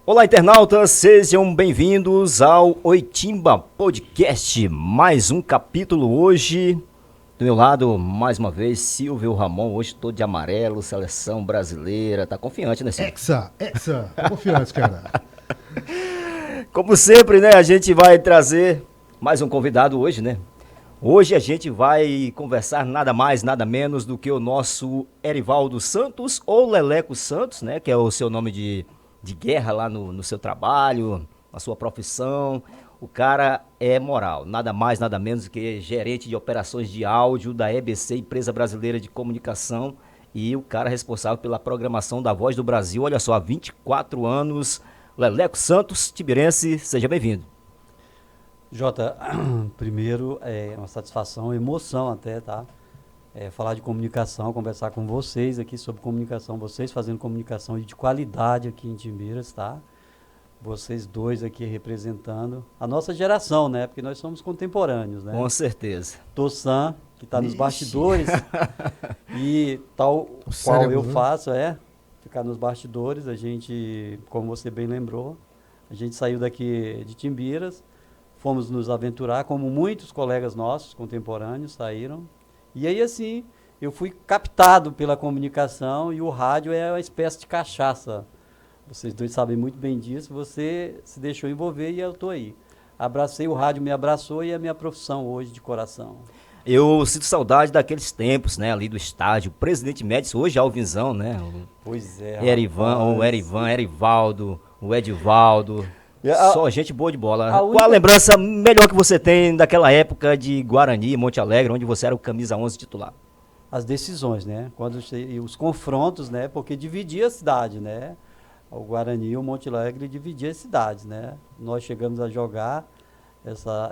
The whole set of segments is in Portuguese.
Olá, internautas, sejam bem-vindos ao Oitimba Podcast, mais um capítulo hoje. Do meu lado, mais uma vez, Silvio Ramon, hoje todo de amarelo, seleção brasileira, tá confiante, né, Silvio? Tá confiante, cara. Como sempre, né, a gente vai trazer mais um convidado hoje, né? Hoje a gente vai conversar nada mais, nada menos do que o nosso Erivaldo Santos, ou Leleco Santos, né, que é o seu nome de guerra lá no seu trabalho, na sua profissão. O cara é moral, nada mais, nada menos do que gerente de operações de áudio da EBC, Empresa Brasileira de Comunicação, e o cara responsável pela programação da Voz do Brasil, olha só, há 24 anos, Leleco Santos, tibirense, seja bem-vindo. Jota, primeiro é uma satisfação, emoção até, tá? Falar de comunicação, conversar com vocês aqui sobre comunicação, vocês fazendo comunicação de qualidade aqui em Timbiras, tá? Vocês dois aqui representando a nossa geração, né? Porque nós somos contemporâneos, né? Com certeza. Tossan, que está nos bastidores, e tal O qual cérebro, eu né? faço, ficar nos bastidores. A gente, como você bem lembrou, a gente saiu daqui de Timbiras, fomos nos aventurar, como muitos colegas nossos contemporâneos saíram. E aí, assim, eu fui captado pela comunicação, e o rádio é uma espécie de cachaça. Vocês dois sabem muito bem disso. Você se deixou envolver e eu estou aí. Abracei, o rádio me abraçou, e é a minha profissão hoje de coração. Eu sinto saudade daqueles tempos, né, ali do estádio, Presidente Médici, hoje é Alvinzão, né? Pois é. O Erivaldo, o Edivaldo, A- só gente boa de bola. a Qual a única- lembrança melhor que você tem daquela época de Guarani, Monte Alegre, onde você era o camisa 11 titular? As decisões, né? E os confrontos, né? Porque dividia a cidade, né? O Guarani e o Monte Alegre dividiam as cidades, né? Nós chegamos a jogar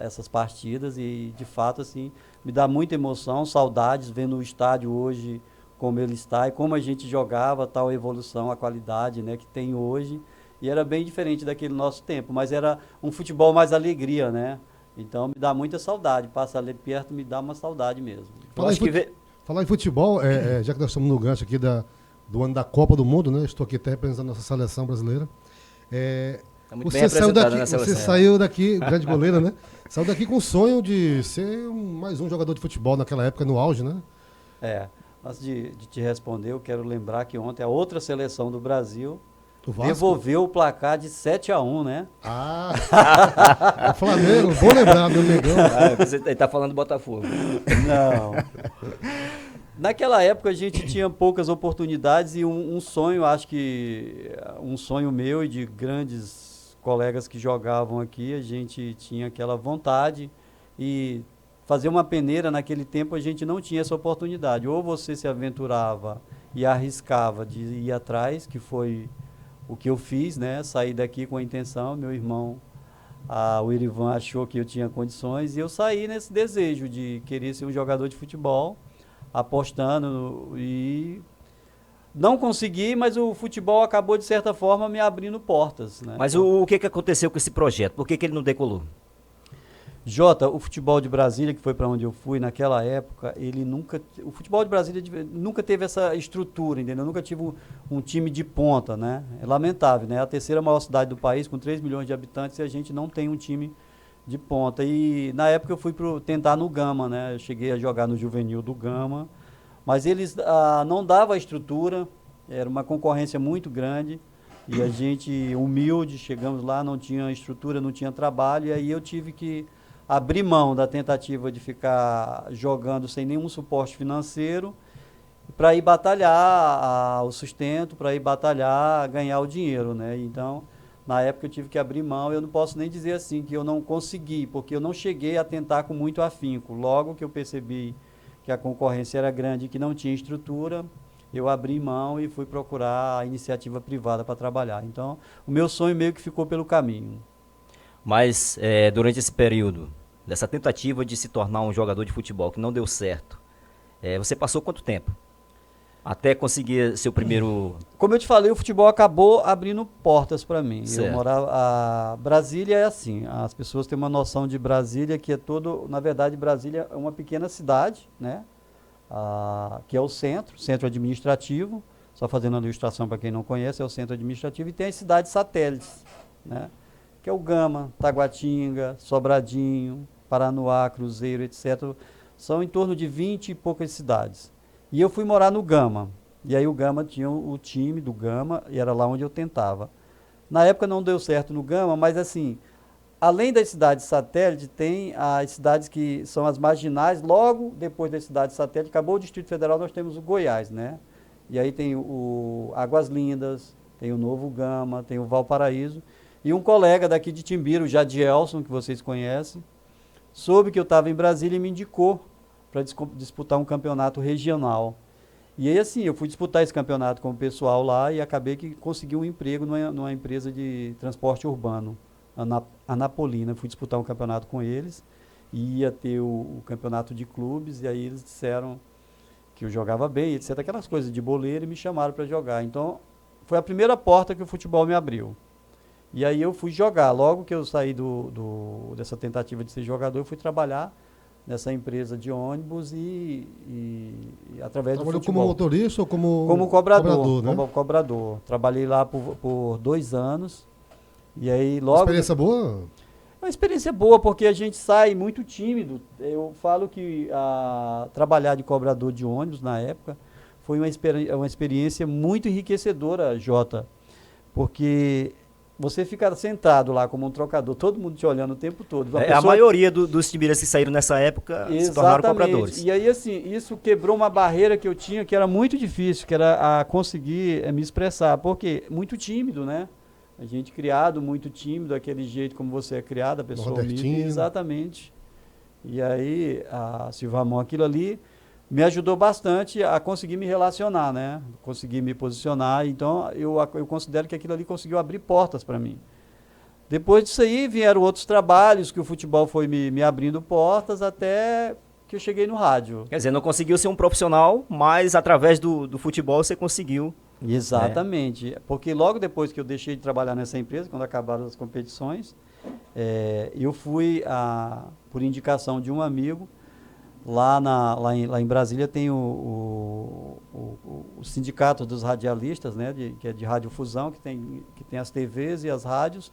essas partidas e, de fato, assim, me dá muita emoção, saudades, vendo o estádio hoje como ele está e como a gente jogava, tal evolução, a qualidade, né, que tem hoje. E era bem diferente daquele nosso tempo, mas era um futebol mais alegria, né? Então me dá muita saudade, passa ali perto, me dá uma saudade mesmo. Eu acho que Falar em futebol, já que nós estamos no gancho aqui do ano da Copa do Mundo, né? Estou aqui até representando a nossa seleção brasileira. tá muito bem Você saiu representado daqui, na você seleção. saiu daqui, grande goleiro, né? Saiu daqui com o sonho de ser mais um jogador de futebol naquela época, no auge, né? Antes de te responder, eu quero lembrar que ontem a outra seleção do Brasil O Vasco. devolveu o placar de 7-1, né? O Flamengo, bom lembrar, meu negão. Você tá falando do Botafogo. Não. Naquela época a gente tinha poucas oportunidades e um sonho, acho que um sonho meu e de grandes colegas que jogavam aqui, a gente tinha aquela vontade e fazer uma peneira naquele tempo a gente não tinha essa oportunidade. Ou você se aventurava e arriscava de ir atrás, que foi o que eu fiz, né? Saí daqui com a intenção, meu irmão, o Irivan, achou que eu tinha condições e eu saí nesse desejo de querer ser um jogador de futebol, apostando e não consegui, mas o futebol acabou de certa forma me abrindo portas, né? Mas o que aconteceu com esse projeto? Por que ele não decolou? Jota, o futebol de Brasília, que foi para onde eu fui naquela época, o futebol de Brasília nunca teve essa estrutura, entendeu? Nunca tive um time de ponta, né? É lamentável, né? É a terceira maior cidade do país, com 3 milhões de habitantes, e a gente não tem um time de ponta. E na época eu fui tentar no Gama, né? Eu cheguei a jogar no juvenil do Gama, mas eles não davam a estrutura, era uma concorrência muito grande, e a gente, humilde, chegamos lá, não tinha estrutura, não tinha trabalho, e aí eu tive que abrir mão da tentativa de ficar jogando sem nenhum suporte financeiro para ir batalhar o sustento, para ir batalhar ganhar o dinheiro, né? Então, na época eu tive que abrir mão. Eu não posso nem dizer assim que eu não consegui, porque eu não cheguei a tentar com muito afinco. Logo que eu percebi que a concorrência era grande e que não tinha estrutura, eu abri mão e fui procurar a iniciativa privada para trabalhar. Então, o meu sonho meio que ficou pelo caminho. Mas durante esse período, dessa tentativa de se tornar um jogador de futebol que não deu certo, você passou quanto tempo? Até conseguir seu primeiro... Como eu te falei, o futebol acabou abrindo portas para mim. Certo. Eu morava... Brasília é assim, as pessoas têm uma noção de Brasília que é na verdade, Brasília é uma pequena cidade, né? Que é o centro administrativo, só fazendo uma ilustração para quem não conhece, é o centro administrativo, e tem as cidades satélites, né? Que é o Gama, Taguatinga, Sobradinho, Paranoá, Cruzeiro, etc. São em torno de 20 e poucas cidades. E eu fui morar no Gama. E aí o Gama tinha o time do Gama, e era lá onde eu tentava. Na época não deu certo no Gama, mas assim, além das cidades satélite, tem as cidades que são as marginais. Logo depois das cidades satélite, acabou o Distrito Federal, nós temos o Goiás, né? E aí tem o Águas Lindas, tem o Novo Gama, tem o Valparaíso. E um colega daqui de Timbira, o Jadielson, que vocês conhecem, soube que eu estava em Brasília e me indicou para disputar um campeonato regional. E aí, assim, eu fui disputar esse campeonato com o pessoal lá e acabei que consegui um emprego numa empresa de transporte urbano, Anapolina. Fui disputar um campeonato com eles e ia ter o campeonato de clubes, e aí eles disseram que eu jogava bem, etc. Aquelas coisas de boleiro, e me chamaram para jogar. Então, foi a primeira porta que o futebol me abriu. E aí eu fui jogar. Logo que eu saí dessa tentativa de ser jogador, eu fui trabalhar nessa empresa de ônibus e através do futebol. Como motorista ou como cobrador, né? como cobrador. Trabalhei lá por 2 anos. E aí logo... Experiência boa? Uma experiência boa, porque a gente sai muito tímido. Eu falo que trabalhar de cobrador de ônibus na época foi uma experiência muito enriquecedora, Jota. Porque você fica sentado lá como um trocador, todo mundo te olhando o tempo todo. A maioria dos timbiras que saíram nessa época se tornaram cobradores. E aí, assim, isso quebrou uma barreira que eu tinha, que era muito difícil, que era a conseguir me expressar. Porque muito tímido, né? A gente criado muito tímido, aquele jeito como você é criado, a pessoa humilde. Exatamente. E aí, a Silva Ramon, aquilo ali me ajudou bastante a conseguir me relacionar, né? Conseguir me posicionar. Então, eu considero que aquilo ali conseguiu abrir portas para mim. Depois disso aí, vieram outros trabalhos que o futebol foi me abrindo portas até que eu cheguei no rádio. Quer dizer, não conseguiu ser um profissional, mas através do futebol você conseguiu. Exatamente. Né? Porque logo depois que eu deixei de trabalhar nessa empresa, quando acabaram as competições, eu fui, por indicação de um amigo, lá em Brasília tem o sindicato dos radialistas, né, que é de radiofusão, que tem as TVs e as rádios.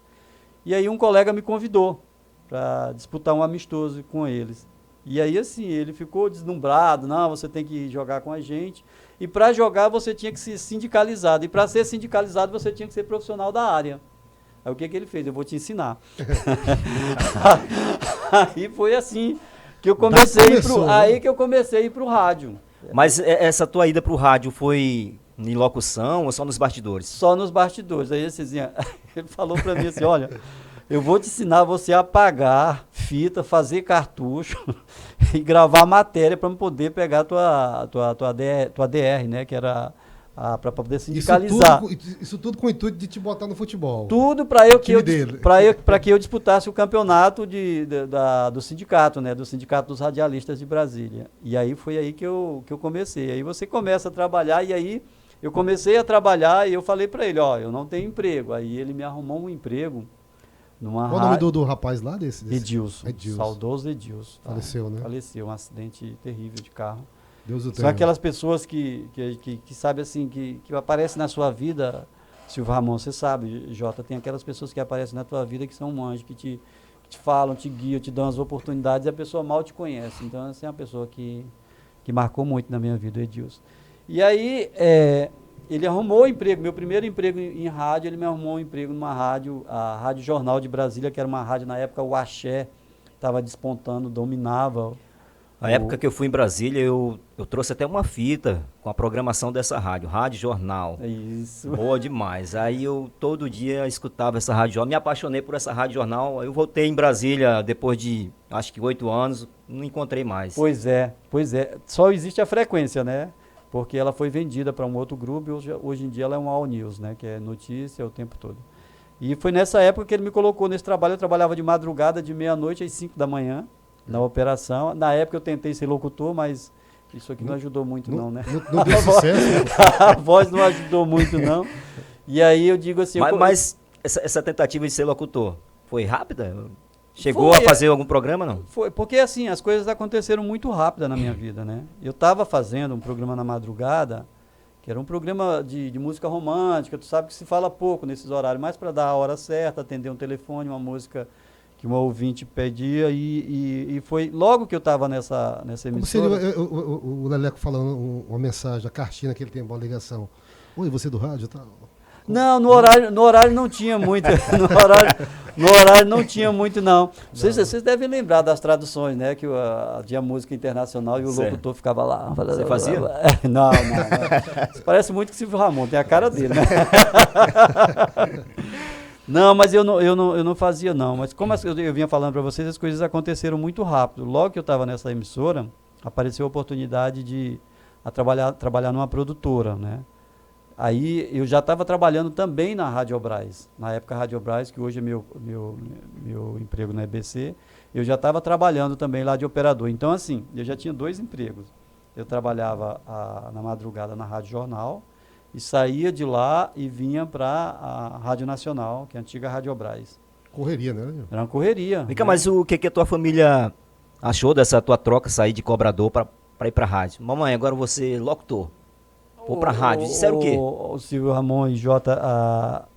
E aí um colega me convidou para disputar um amistoso com eles. E aí, assim, ele ficou deslumbrado. Não, você tem que jogar com a gente. E para jogar você tinha que ser sindicalizado. E para ser sindicalizado você tinha que ser profissional da área. Aí o que ele fez? Eu vou te ensinar. Aí foi assim que eu comecei a ir pro rádio. Mas essa tua ida pro rádio foi em locução ou só nos bastidores? Só nos bastidores. Aí ele falou para mim assim, olha, eu vou te ensinar você a apagar fita, fazer cartucho e gravar matéria para poder pegar tua DR, né, que era para poder sindicalizar. Isso tudo com o intuito de te botar no futebol. Tudo para que eu disputasse o campeonato do sindicato, né, do Sindicato dos Radialistas de Brasília. E aí foi aí que eu comecei. Aí você começa a trabalhar, e aí eu comecei a trabalhar e eu falei para ele, ó, eu não tenho emprego. Aí ele me arrumou um emprego numa Qual o nome do rapaz lá desse? Edilson. Saudoso Edilson. Faleceu, né? Faleceu, um acidente terrível de carro. Deus o tenha. São aquelas pessoas que sabe assim, que aparecem na sua vida, Silva Ramon, você sabe, Jota, tem aquelas pessoas que aparecem na tua vida que são um anjo, que te falam, te guiam, te dão as oportunidades, e a pessoa mal te conhece. Então, essa é uma pessoa que marcou muito na minha vida, o Edilson. E aí, ele arrumou emprego, meu primeiro emprego em rádio, ele me arrumou um emprego numa rádio, a Rádio Jornal de Brasília, que era uma rádio, na época, o axé estava despontando, dominava. Na época que eu fui em Brasília, eu trouxe até uma fita com a programação dessa rádio, Rádio Jornal. Isso. Boa demais. Aí eu todo dia escutava essa Rádio Jornal, me apaixonei por essa Rádio Jornal. Aí eu voltei em Brasília depois de, acho que 8 anos, não encontrei mais. Pois é. Só existe a frequência, né? Porque ela foi vendida para um outro grupo e hoje em dia ela é um All News, né? Que é notícia o tempo todo. E foi nessa época que ele me colocou nesse trabalho. Eu trabalhava de madrugada, de meia-noite às 5 da manhã, na operação. Na época eu tentei ser locutor, mas isso aqui não ajudou muito não, né? Não deu sucesso. A voz não ajudou muito não. E aí eu digo assim... Mas essa tentativa de ser locutor foi rápida? Chegou a fazer algum programa, não? Foi, porque assim, as coisas aconteceram muito rápido na minha vida, né? Eu estava fazendo um programa na madrugada, que era um programa de música romântica. Tu sabe que se fala pouco nesses horários, mais para dar a hora certa, atender um telefone, uma música que uma ouvinte pedia, e foi logo que eu estava nessa Como seria emissora. o Leleco falando uma mensagem, a cartinha naquele tempo, uma ligação. Oi, você do rádio e tal? Não, no horário não tinha muito. No horário não tinha muito, não. Vocês devem lembrar das traduções, né? Que tinha música internacional e o Certo. locutor ficava lá. Você fazia? Não. Isso parece muito que o Silvio Ramon, tem a cara dele, né? Não, mas eu não fazia, não. Mas como eu vinha falando para vocês, as coisas aconteceram muito rápido. Logo que eu estava nessa emissora, apareceu a oportunidade de trabalhar numa produtora, né? Aí eu já estava trabalhando também na Radiobras. Na época, a Radiobras, que hoje é meu emprego na EBC, eu já estava trabalhando também lá de operador. Então, assim, eu já tinha 2 empregos. Eu trabalhava na madrugada na Rádio Jornal e saía de lá e vinha para a Rádio Nacional, que é a antiga Radiobras. Correria, né? Era uma correria. Vem cá, né? mas o que a tua família achou dessa tua troca, sair de cobrador para ir pra rádio? Mamãe, agora você locutor. Vou pra rádio. Disseram o quê? O Silvio Ramon e Jota,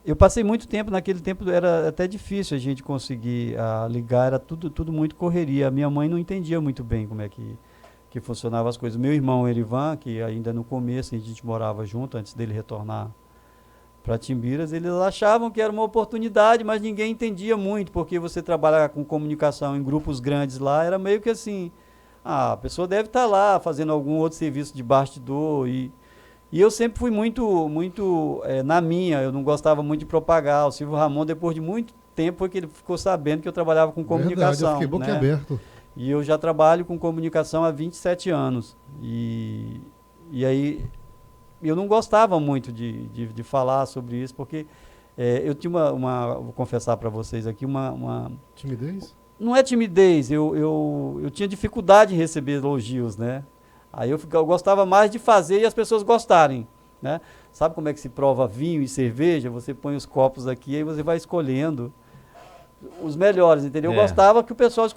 eu passei muito tempo, naquele tempo era até difícil a gente conseguir ligar, era tudo muito correria. A minha mãe não entendia muito bem como é que funcionavam as coisas. Meu irmão Erivan, que ainda no começo a gente morava junto, antes dele retornar para Timbiras, eles achavam que era uma oportunidade, mas ninguém entendia muito, porque você trabalhar com comunicação em grupos grandes lá, era meio que assim, a pessoa deve estar lá fazendo algum outro serviço de bastidor, e eu sempre fui muito na minha, eu não gostava muito de propagar. O Silvio Ramon, depois de muito tempo, foi que ele ficou sabendo que eu trabalhava com comunicação. Verdade, eu fiquei boquiaberto. E eu já trabalho com comunicação há 27 anos. E aí eu não gostava muito de falar sobre isso, porque eu tinha vou confessar para vocês aqui, uma Timidez? não é timidez, eu tinha dificuldade em receber elogios, né? Aí eu gostava mais de fazer e as pessoas gostarem, né? Sabe como é que se prova vinho e cerveja? Você põe os copos aqui e aí você vai escolhendo os melhores, entendeu? Eu gostava que o pessoal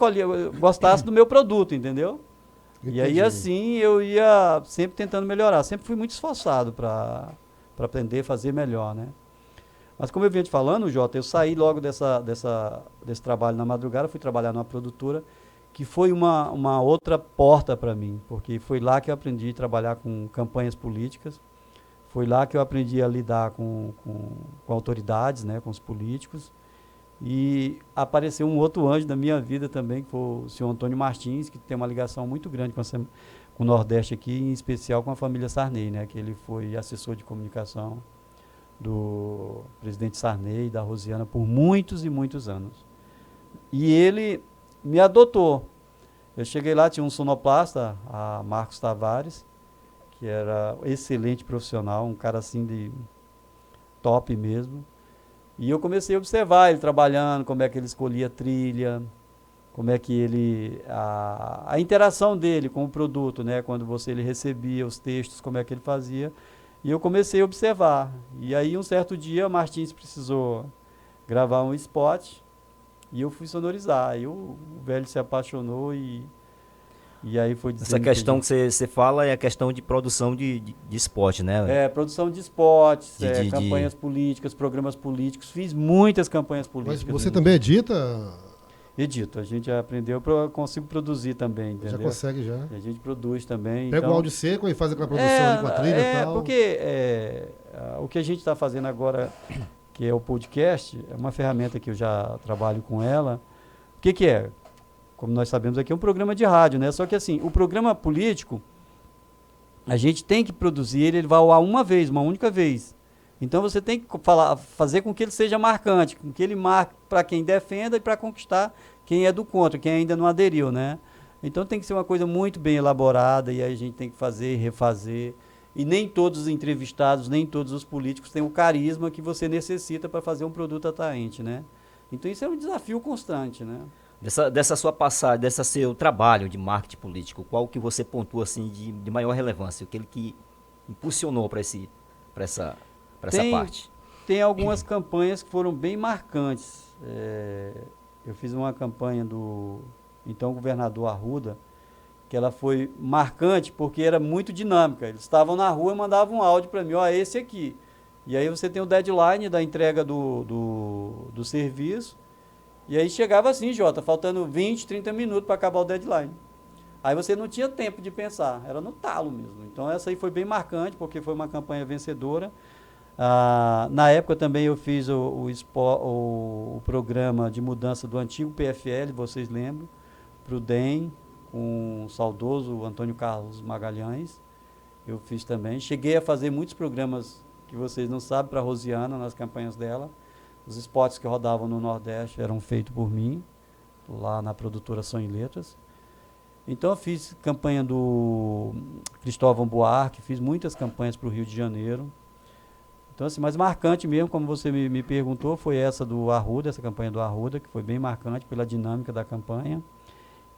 gostasse do meu produto, entendeu? Entendi. E aí assim eu ia sempre tentando melhorar, sempre fui muito esforçado para aprender a fazer melhor, né? Mas como eu vinha te falando, Jota, eu saí logo desse trabalho na madrugada, fui trabalhar numa produtora, que foi uma outra porta para mim, porque foi lá que eu aprendi a trabalhar com campanhas políticas, foi lá que eu aprendi a lidar com autoridades, né, com os políticos, e apareceu um outro anjo da minha vida também, que foi o senhor Antônio Martins, que tem uma ligação muito grande com o Nordeste aqui, em especial com a família Sarney, né, que ele foi assessor de comunicação do presidente Sarney e da Rosiana por muitos e muitos anos. E ele me adotou. Eu cheguei lá, tinha um sonoplasta, a Marcos Tavares, que era excelente profissional, um cara assim de top mesmo. E eu comecei a observar ele trabalhando, como é que ele escolhia trilha, como é que ele a interação dele com o produto, né, quando ele recebia os textos, como é que ele fazia. E eu comecei a observar. E aí, um certo dia, Martins precisou gravar um spot e eu fui sonorizar. Aí o velho se apaixonou e aí foi dizendo... Essa questão que você fala é a questão de produção de spot, né? Produção de spots, De campanhas políticas, programas políticos. Fiz muitas campanhas políticas. Mas você também edita? Edito. A gente já aprendeu, eu consigo produzir também, entendeu? Já consegue, já. E a gente produz também. Pega então, o áudio seco e faz aquela produção ali com a trilha e tal. Porque o que a gente está fazendo agora, que é o podcast, é uma ferramenta que eu já trabalho com ela. O que é? Como nós sabemos aqui, é um programa de rádio, né? Só que assim, o programa político, a gente tem que produzir ele vai ao ar uma única vez. Então você tem que fazer com que ele seja marcante, com que ele marque para quem defenda e para conquistar quem é do contra, quem ainda não aderiu, né? Então tem que ser uma coisa muito bem elaborada e aí a gente tem que fazer, refazer. E nem todos os entrevistados, nem todos os políticos têm o carisma que você necessita para fazer um produto atraente, né? Então isso é um desafio constante, né? Dessa sua passagem, desse seu trabalho de marketing político, qual que você pontua assim de maior relevância? Aquele que impulsionou para essa parte? Tem algumas campanhas que foram bem marcantes. Eu fiz uma campanha do então governador Arruda, que ela foi marcante porque era muito dinâmica. Eles estavam na rua e mandavam um áudio para mim, ó, esse aqui. E aí você tem o deadline da entrega do serviço. E aí chegava assim, Jota, faltando 20, 30 minutos para acabar o deadline. Aí você não tinha tempo de pensar, era no talo mesmo. Então essa aí foi bem marcante, porque foi uma campanha vencedora. Na época também eu fiz o programa de mudança do antigo PFL, vocês lembram, para o DEM, com o saudoso Antônio Carlos Magalhães. Eu fiz também. Cheguei a fazer muitos programas que vocês não sabem para a Rosiana, nas campanhas dela. Os spots que rodavam no Nordeste eram feitos por mim, lá na produtora Som e Letras. Então eu fiz campanha do Cristóvão Buarque, fiz muitas campanhas para o Rio de Janeiro. Então, assim, mais marcante mesmo, como você me perguntou, foi essa do Arruda, essa campanha do Arruda, que foi bem marcante pela dinâmica da campanha.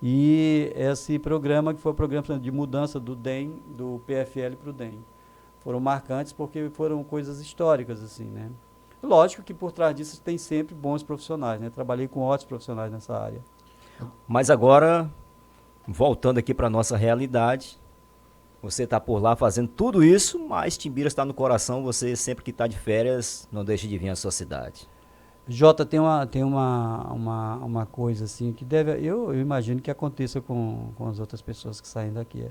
E esse programa, que foi o programa de mudança do DEM, do PFL para o DEM. Foram marcantes porque foram coisas históricas, assim, né? Lógico que por trás disso tem sempre bons profissionais, né? Trabalhei com ótimos profissionais nessa área. Mas agora, voltando aqui para nossa realidade, você está por lá fazendo tudo isso, mas Timbiras está no coração, você sempre que está de férias, não deixa de vir à sua cidade. Jota, tem uma coisa assim que eu imagino que aconteça com as outras pessoas que saem daqui.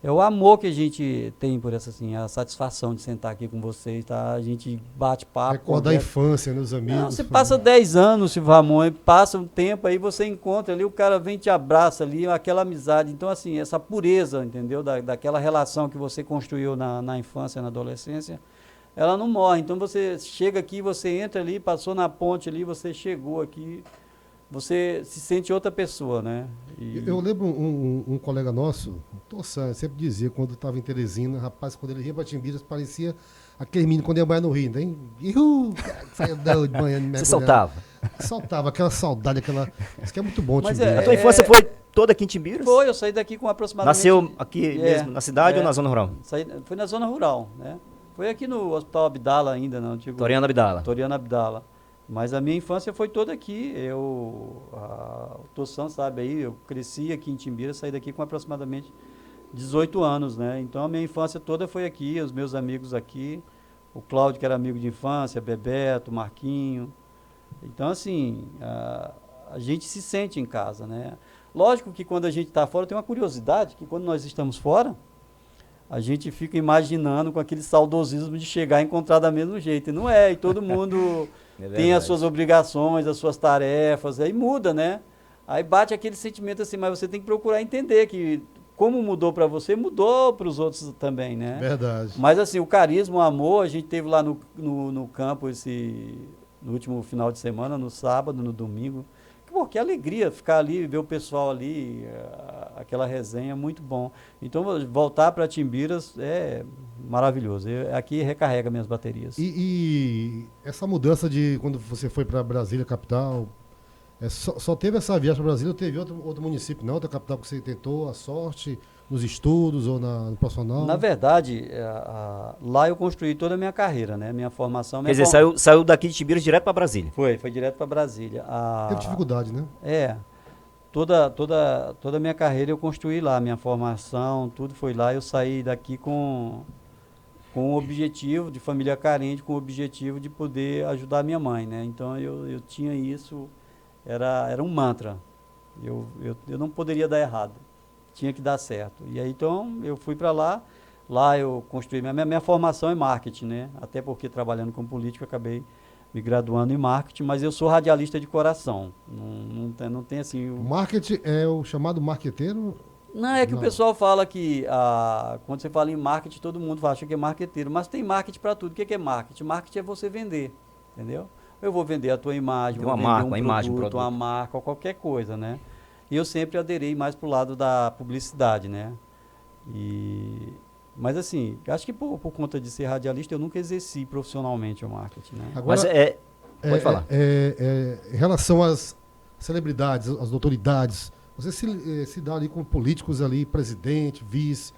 É o amor que a gente tem por essa, assim, a satisfação de sentar aqui com vocês, tá? A gente bate papo. Recordar a infância, né, os amigos. Não, você passa 10 anos, Silvio Ramon, passa um tempo, aí você encontra ali, o cara vem e te abraça ali, aquela amizade. Então, assim, essa pureza, entendeu? Daquela relação que você construiu na infância, na adolescência, ela não morre. Então, você chega aqui, você entra ali, passou na ponte ali, você chegou aqui, você se sente outra pessoa, né? Eu lembro um colega nosso, o Tossan, sempre dizia, quando estava em Teresina, rapaz, quando ele ia para Timbiras, parecia aquele menino quando ia banhar no Rio, hein? Saia de manhã, Você soltava? Soltava, aquela saudade, isso que é muito bom, Mas Timbiras. A tua infância foi toda aqui em Timbiras? Foi, eu saí daqui com aproximadamente... Nasceu aqui mesmo, na cidade ou na zona rural? Foi na zona rural, né? Foi aqui no Hospital Abdala ainda, não? Toriano Abdala. Toriano Abdala. Mas a minha infância foi toda aqui. O Tossan sabe aí, eu cresci aqui em Timbiras, saí daqui com aproximadamente 18 anos, né? Então a minha infância toda foi aqui, os meus amigos aqui, o Cláudio, que era amigo de infância, Bebeto, Marquinho. Então, assim, a gente se sente em casa, né? Lógico que quando a gente está fora, tem uma curiosidade, que quando nós estamos fora, a gente fica imaginando com aquele saudosismo de chegar e encontrar da mesmo jeito. E não é, e todo mundo tem as suas obrigações, as suas tarefas, aí muda, né? Aí bate aquele sentimento assim, mas você tem que procurar entender que como mudou para você, mudou para os outros também, né? Verdade. Mas assim, o carisma, o amor, a gente teve lá no campo no último final de semana, no sábado, no domingo. Pô, que alegria ficar ali, ver o pessoal ali, aquela resenha, muito bom. Então, voltar para Timbiras é maravilhoso. Aqui recarrega minhas baterias. E essa mudança de quando você foi para Brasília, capital, só teve essa viagem para Brasília ou teve outro município, não? Outra capital que você tentou a sorte nos estudos ou no profissional? Na verdade, lá eu construí toda a minha carreira, né? Minha formação... Quer dizer, saiu daqui de Timbiras direto para Brasília? Foi direto para Brasília. Teve dificuldade, né? Toda a minha carreira eu construí lá, minha formação, tudo foi lá. Eu saí daqui com o objetivo de família carente, com o objetivo de poder ajudar a minha mãe, né? Então eu tinha isso, era um mantra. Eu não poderia dar errado, tinha que dar certo. E aí então eu fui para lá eu construí, minha formação é marketing, né? Até porque trabalhando com política acabei me graduando em marketing, mas eu sou radialista de coração. Não tem assim... O marketing é o chamado marqueteiro? Não, é que o pessoal fala que quando você fala em marketing, todo mundo acha que é marqueteiro, mas tem marketing para tudo. O que é marketing? Marketing é você vender, entendeu? Eu vou vender a tua imagem, vou vender um produto, uma marca, ou qualquer coisa, né? E eu sempre aderei mais pro lado da publicidade, né? Mas assim, acho que por conta de ser radialista, eu nunca exerci profissionalmente o marketing, né? Agora, pode falar. Em relação às celebridades, às autoridades, você se dá ali com políticos ali, presidente, vice,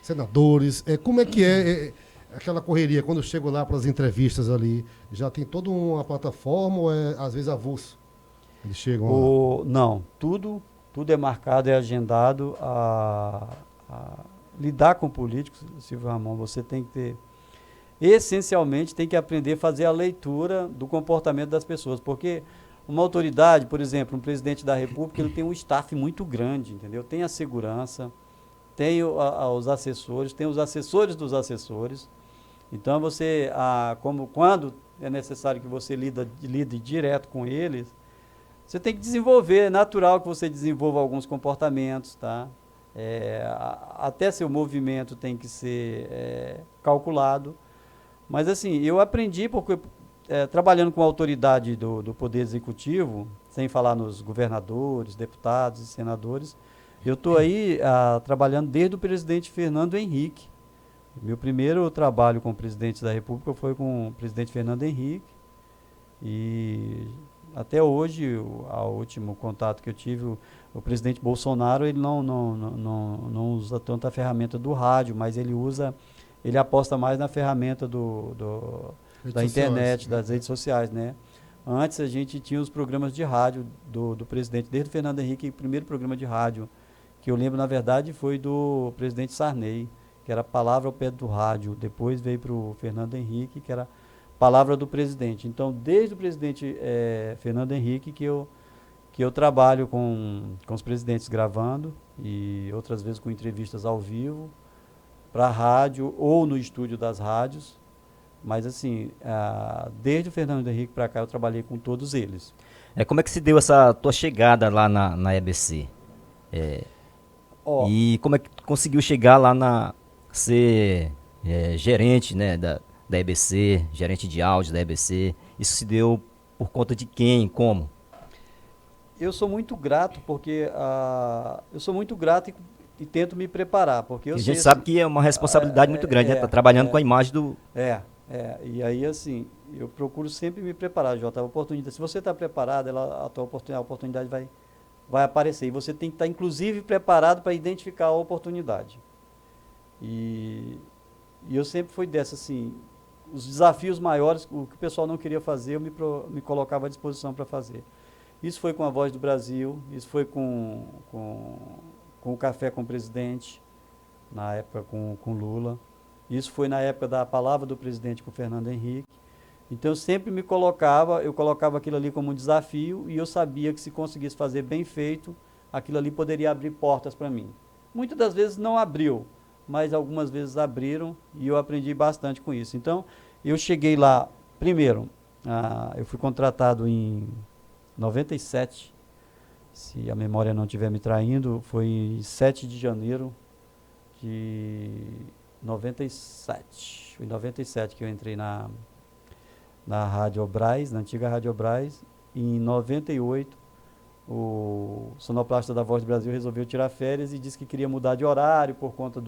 senadores, como é que é aquela correria quando eu chego lá para as entrevistas ali? Já tem toda uma plataforma ou às vezes avulso? Eles chegam lá? Não, tudo tudo é marcado, é agendado. A lidar com políticos, Silvio Ramon, você tem que ter, essencialmente, tem que aprender a fazer a leitura do comportamento das pessoas, porque uma autoridade, por exemplo, um presidente da República, ele tem um staff muito grande, entendeu? Tem a segurança, tem os assessores, tem os assessores dos assessores. Então, você, quando é necessário que você lide direto com eles, você tem que desenvolver, é natural que você desenvolva alguns comportamentos, tá? Até seu movimento tem que ser calculado. Mas, assim, eu aprendi, porque trabalhando com a autoridade do Poder Executivo, sem falar nos governadores, deputados e senadores, eu estou aí trabalhando desde o presidente Fernando Henrique. Meu primeiro trabalho com o presidente da República foi com o presidente Fernando Henrique. E até hoje, o último contato que eu tive, o presidente Bolsonaro, ele não usa tanto a ferramenta do rádio, mas ele aposta mais na ferramenta da internet, das redes sociais, né? Antes a gente tinha os programas de rádio do presidente, desde o Fernando Henrique, o primeiro programa de rádio que eu lembro, na verdade, foi do presidente Sarney, que era Palavra ao Pé do Rádio. Depois veio para o Fernando Henrique, que era Palavra do Presidente. Então, desde o presidente Fernando Henrique que eu trabalho com os presidentes gravando e outras vezes com entrevistas ao vivo para a rádio ou no estúdio das rádios. Mas, assim, desde o Fernando Henrique para cá eu trabalhei com todos eles. Como é que se deu essa tua chegada lá na EBC? E como é que tu conseguiu chegar lá ser gerente, né, da EBC, gerente de áudio da EBC? Isso se deu por conta de quem, como? Eu sou muito grato, porque eu sou muito grato e tento me preparar, porque a gente sabe que é uma responsabilidade muito grande, né? Tá trabalhando com a imagem do... E aí, assim, eu procuro sempre me preparar, Jota. A oportunidade, se você está preparado, a oportunidade vai aparecer. E você tem que estar, inclusive, preparado para identificar a oportunidade. E eu sempre fui dessa, assim, os desafios maiores, o que o pessoal não queria fazer, eu me colocava à disposição para fazer. Isso foi com a Voz do Brasil, isso foi com o Café com o Presidente, na época com Lula. Isso foi na época da Palavra do Presidente com o Fernando Henrique. Então eu sempre eu colocava aquilo ali como um desafio e eu sabia que se conseguisse fazer bem feito, aquilo ali poderia abrir portas para mim. Muitas das vezes não abriu, mas algumas vezes abriram e eu aprendi bastante com isso. Então eu cheguei lá, primeiro, eu fui contratado em 97, se a memória não estiver me traindo, foi em 7 de janeiro de 97. Foi em 97 que eu entrei na Rádio Obrais, na antiga Rádio Obrais. Em 98, o sonoplasta da Voz do Brasil resolveu tirar férias e disse que queria mudar de horário por conta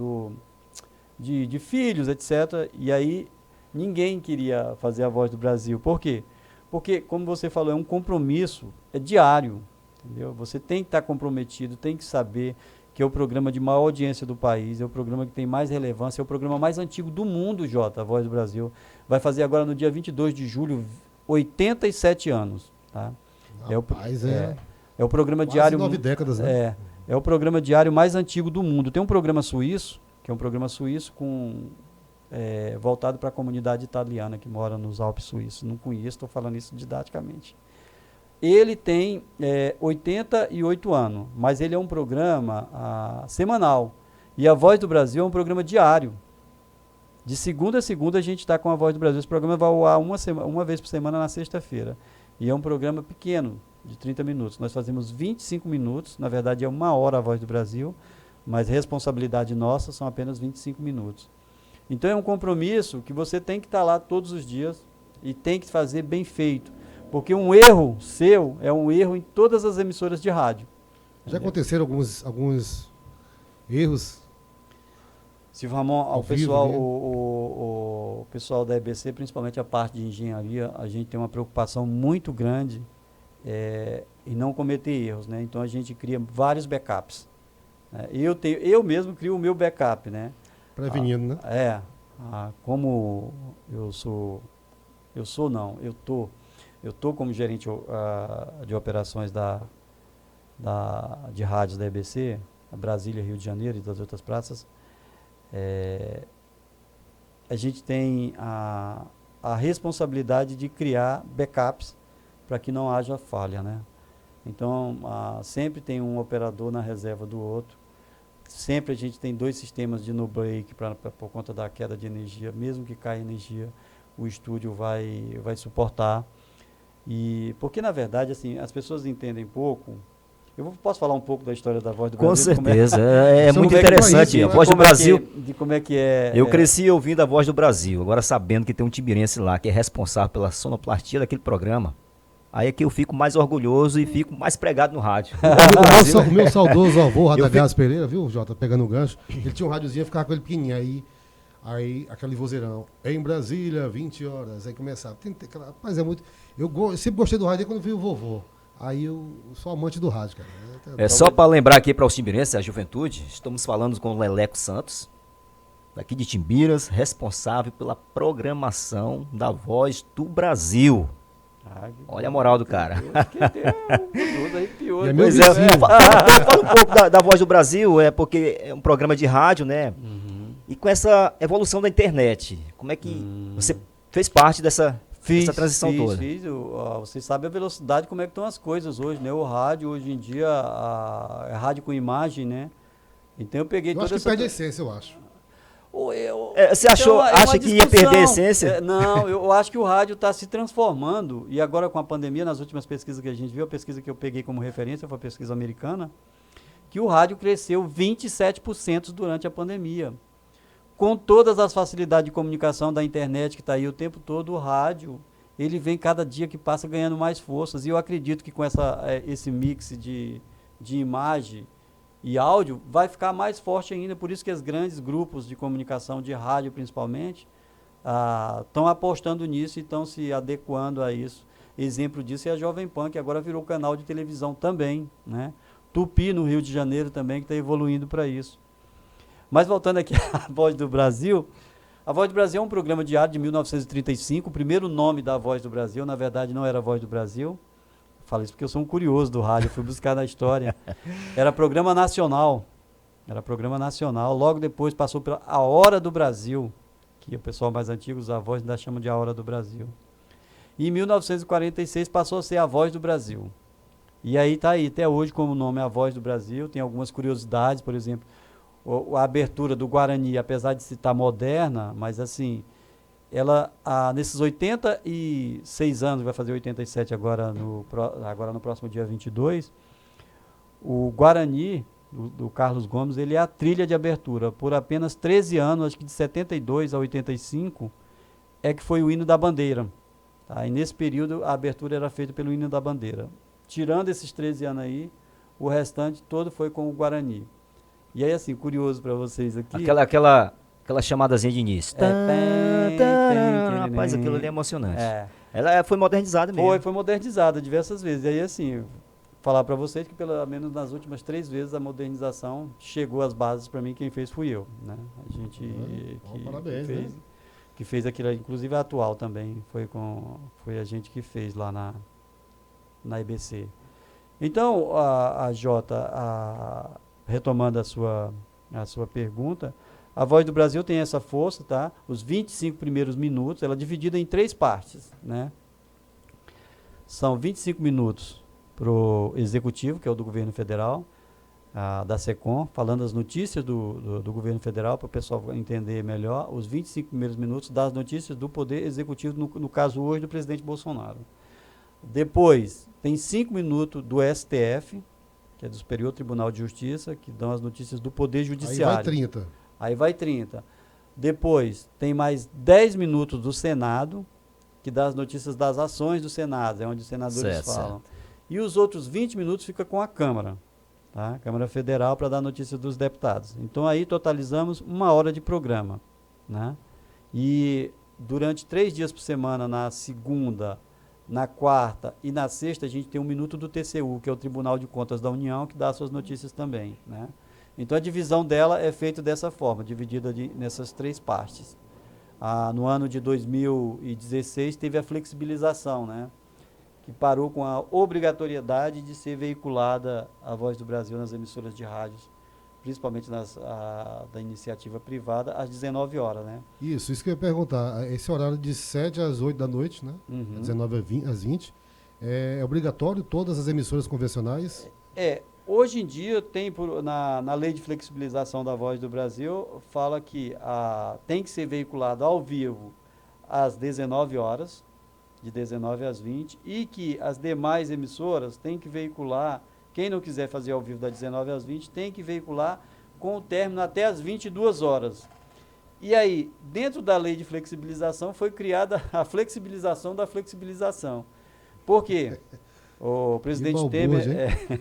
de filhos, etc. E aí ninguém queria fazer a Voz do Brasil. Por quê? Porque, como você falou, é um compromisso, é diário. Entendeu? Você tem que estar comprometido, tem que saber que é o programa de maior audiência do país, é o programa que tem mais relevância, é o programa mais antigo do mundo, Jota, a Voz do Brasil. Vai fazer agora no dia 22 de julho, 87 anos. Tá? Rapaz, é o programa quase diário... 9 décadas, né? É o programa diário mais antigo do mundo. Tem um programa suíço, que é um programa suíço voltado para a comunidade italiana que mora nos Alpes suíços. Não conheço, estou falando isso didaticamente. Ele tem 88 anos, mas ele é um programa semanal. E a Voz do Brasil é um programa diário. De segunda a segunda a gente está com a Voz do Brasil. Esse programa vai ao ar uma vez por semana na sexta-feira. E é um programa pequeno, de 30 minutos. Nós fazemos 25 minutos, na verdade é 1 hora a Voz do Brasil, mas responsabilidade nossa são apenas 25 minutos. Então é um compromisso que você tem que estar lá todos os dias e tem que fazer bem feito. Porque um erro seu é um erro em todas as emissoras de rádio. Já aconteceram alguns erros? Silvio Ramon, o pessoal da EBC, principalmente a parte de engenharia, a gente tem uma preocupação muito grande em não cometer erros, né? Então a gente cria vários backups. Né? Eu mesmo crio o meu backup, né? Prevenindo, né? Como eu tô como gerente de operações da de rádios da EBC, Brasília, Rio de Janeiro e das outras praças, a gente tem a responsabilidade de criar backups para que não haja falha, né? Então, sempre tem um operador na reserva do outro. Sempre a gente tem 2 sistemas de no break por conta da queda de energia. Mesmo que caia energia, o estúdio vai suportar. E porque, na verdade, assim, as pessoas entendem pouco. Posso falar um pouco da história da Voz do Brasil? Com certeza, é muito interessante. A Voz do Brasil. De como é que é. Eu cresci ouvindo a Voz do Brasil, agora sabendo que tem um timirense lá que é responsável pela sonoplastia daquele programa. Aí é que eu fico mais orgulhoso e fico mais pregado no rádio. O meu saudoso avô, Radagás Pereira, viu, Jota, pegando o gancho, ele tinha um rádiozinho, ficava com ele pequenininho, aí aquele vozeirão, em Brasília, 20 horas, aí começava. Rapaz, é muito... Eu sempre gostei do rádio quando vi o vovô. Aí eu sou amante do rádio, cara. Só para lembrar aqui para os timbirenses, a juventude, estamos falando com o Leleco Santos, daqui de Timbiras, responsável pela programação da Voz do Brasil. Olha a moral do cara. Pois é, fala um pouco da Voz do Brasil, porque é um programa de rádio, né? Uhum. E com essa evolução da internet, como é que você fez parte dessa transição toda? Fiz. Você sabe a velocidade, como é que estão as coisas hoje, né? O rádio, hoje em dia, é rádio com imagem, né? Então eu peguei toda essa... Eu acho que perde a essência, eu acho. Você acha que ia perder a essência? Não, eu acho que o rádio está se transformando, e agora com a pandemia, nas últimas pesquisas que a gente viu, a pesquisa que eu peguei como referência foi a pesquisa americana, que o rádio cresceu 27% durante a pandemia. Com todas as facilidades de comunicação da internet que está aí o tempo todo, o rádio, ele vem cada dia que passa ganhando mais forças, e eu acredito que com esse mix de imagem e áudio vai ficar mais forte ainda, por isso que os grandes grupos de comunicação, de rádio principalmente, estão apostando nisso e estão se adequando a isso. Exemplo disso é a Jovem Pan, que agora virou canal de televisão também, né? Tupi, no Rio de Janeiro também, que está evoluindo para isso. Mas voltando aqui à Voz do Brasil, a Voz do Brasil é um programa diário de 1935, o primeiro nome da Voz do Brasil, na verdade não era a Voz do Brasil, falo isso porque eu sou um curioso do rádio, fui buscar na história. Era programa nacional. Logo depois passou pela A Hora do Brasil, que o pessoal mais antigo, os avós, ainda chamam de A Hora do Brasil. E em 1946 passou a ser A Voz do Brasil. E aí está aí, até hoje, como o nome é A Voz do Brasil. Tem algumas curiosidades, por exemplo, a abertura do Guarani, apesar de se estar moderna, mas assim... ela, nesses 86 anos, vai fazer 87 agora no próximo dia 22, o Guarani, do Carlos Gomes, ele é a trilha de abertura. Por apenas 13 anos, acho que de 72 a 85, é que foi o hino da bandeira. Tá? E nesse período, a abertura era feita pelo hino da bandeira. Tirando esses 13 anos aí, o restante todo foi com o Guarani. E aí, assim, curioso para vocês aqui... Aquela chamadazinha de início. Rapaz, aquilo ali é emocionante. Ela foi modernizada mesmo. Foi modernizada diversas vezes. E aí, assim, falar para vocês que pelo menos nas últimas 3 vezes a modernização chegou às bases para mim, quem fez fui eu. Né? A gente parabéns, que fez aquilo, inclusive a atual também, foi a gente que fez lá na EBC. Então, a Jota, retomando a sua pergunta, a Voz do Brasil tem essa força, tá? Os 25 primeiros minutos, ela é dividida em 3 partes, né? São 25 minutos para o Executivo, que é o do Governo Federal, da SECOM, falando as notícias do Governo Federal, para o pessoal entender melhor, os 25 primeiros minutos das notícias do Poder Executivo, no caso hoje do presidente Bolsonaro. Depois, tem 5 minutos do STF, que é do Superior Tribunal de Justiça, que dão as notícias do Poder Judiciário. Aí vai 30. Depois, tem mais 10 minutos do Senado, que dá as notícias das ações do Senado, é onde os senadores falam. Certo. E os outros 20 minutos fica com a Câmara, tá? Câmara Federal, para dar notícias dos deputados. Então, aí totalizamos 1 hora de programa, né? E durante 3 dias por semana, na segunda, na quarta e na sexta, a gente tem 1 minuto do TCU, que é o Tribunal de Contas da União, que dá as suas notícias também, né? Então, a divisão dela é feita dessa forma, dividida nessas 3 partes. No ano de 2016, teve a flexibilização, né? que parou com a obrigatoriedade de ser veiculada a Voz do Brasil nas emissoras de rádios, principalmente da iniciativa privada, às 19 horas, né? Isso que eu ia perguntar. Esse horário de 7 às 8 da noite, né? Uhum. 19 às 20, é obrigatório todas as emissoras convencionais? Hoje em dia tem na lei de flexibilização da Voz do Brasil, fala que tem que ser veiculado ao vivo às 19 horas, de 19 às 20, e que as demais emissoras têm que veicular, quem não quiser fazer ao vivo das 19 às 20, tem que veicular com o término até às 22 horas. E aí, dentro da lei de flexibilização, foi criada a flexibilização da flexibilização. Por quê? O presidente Temer...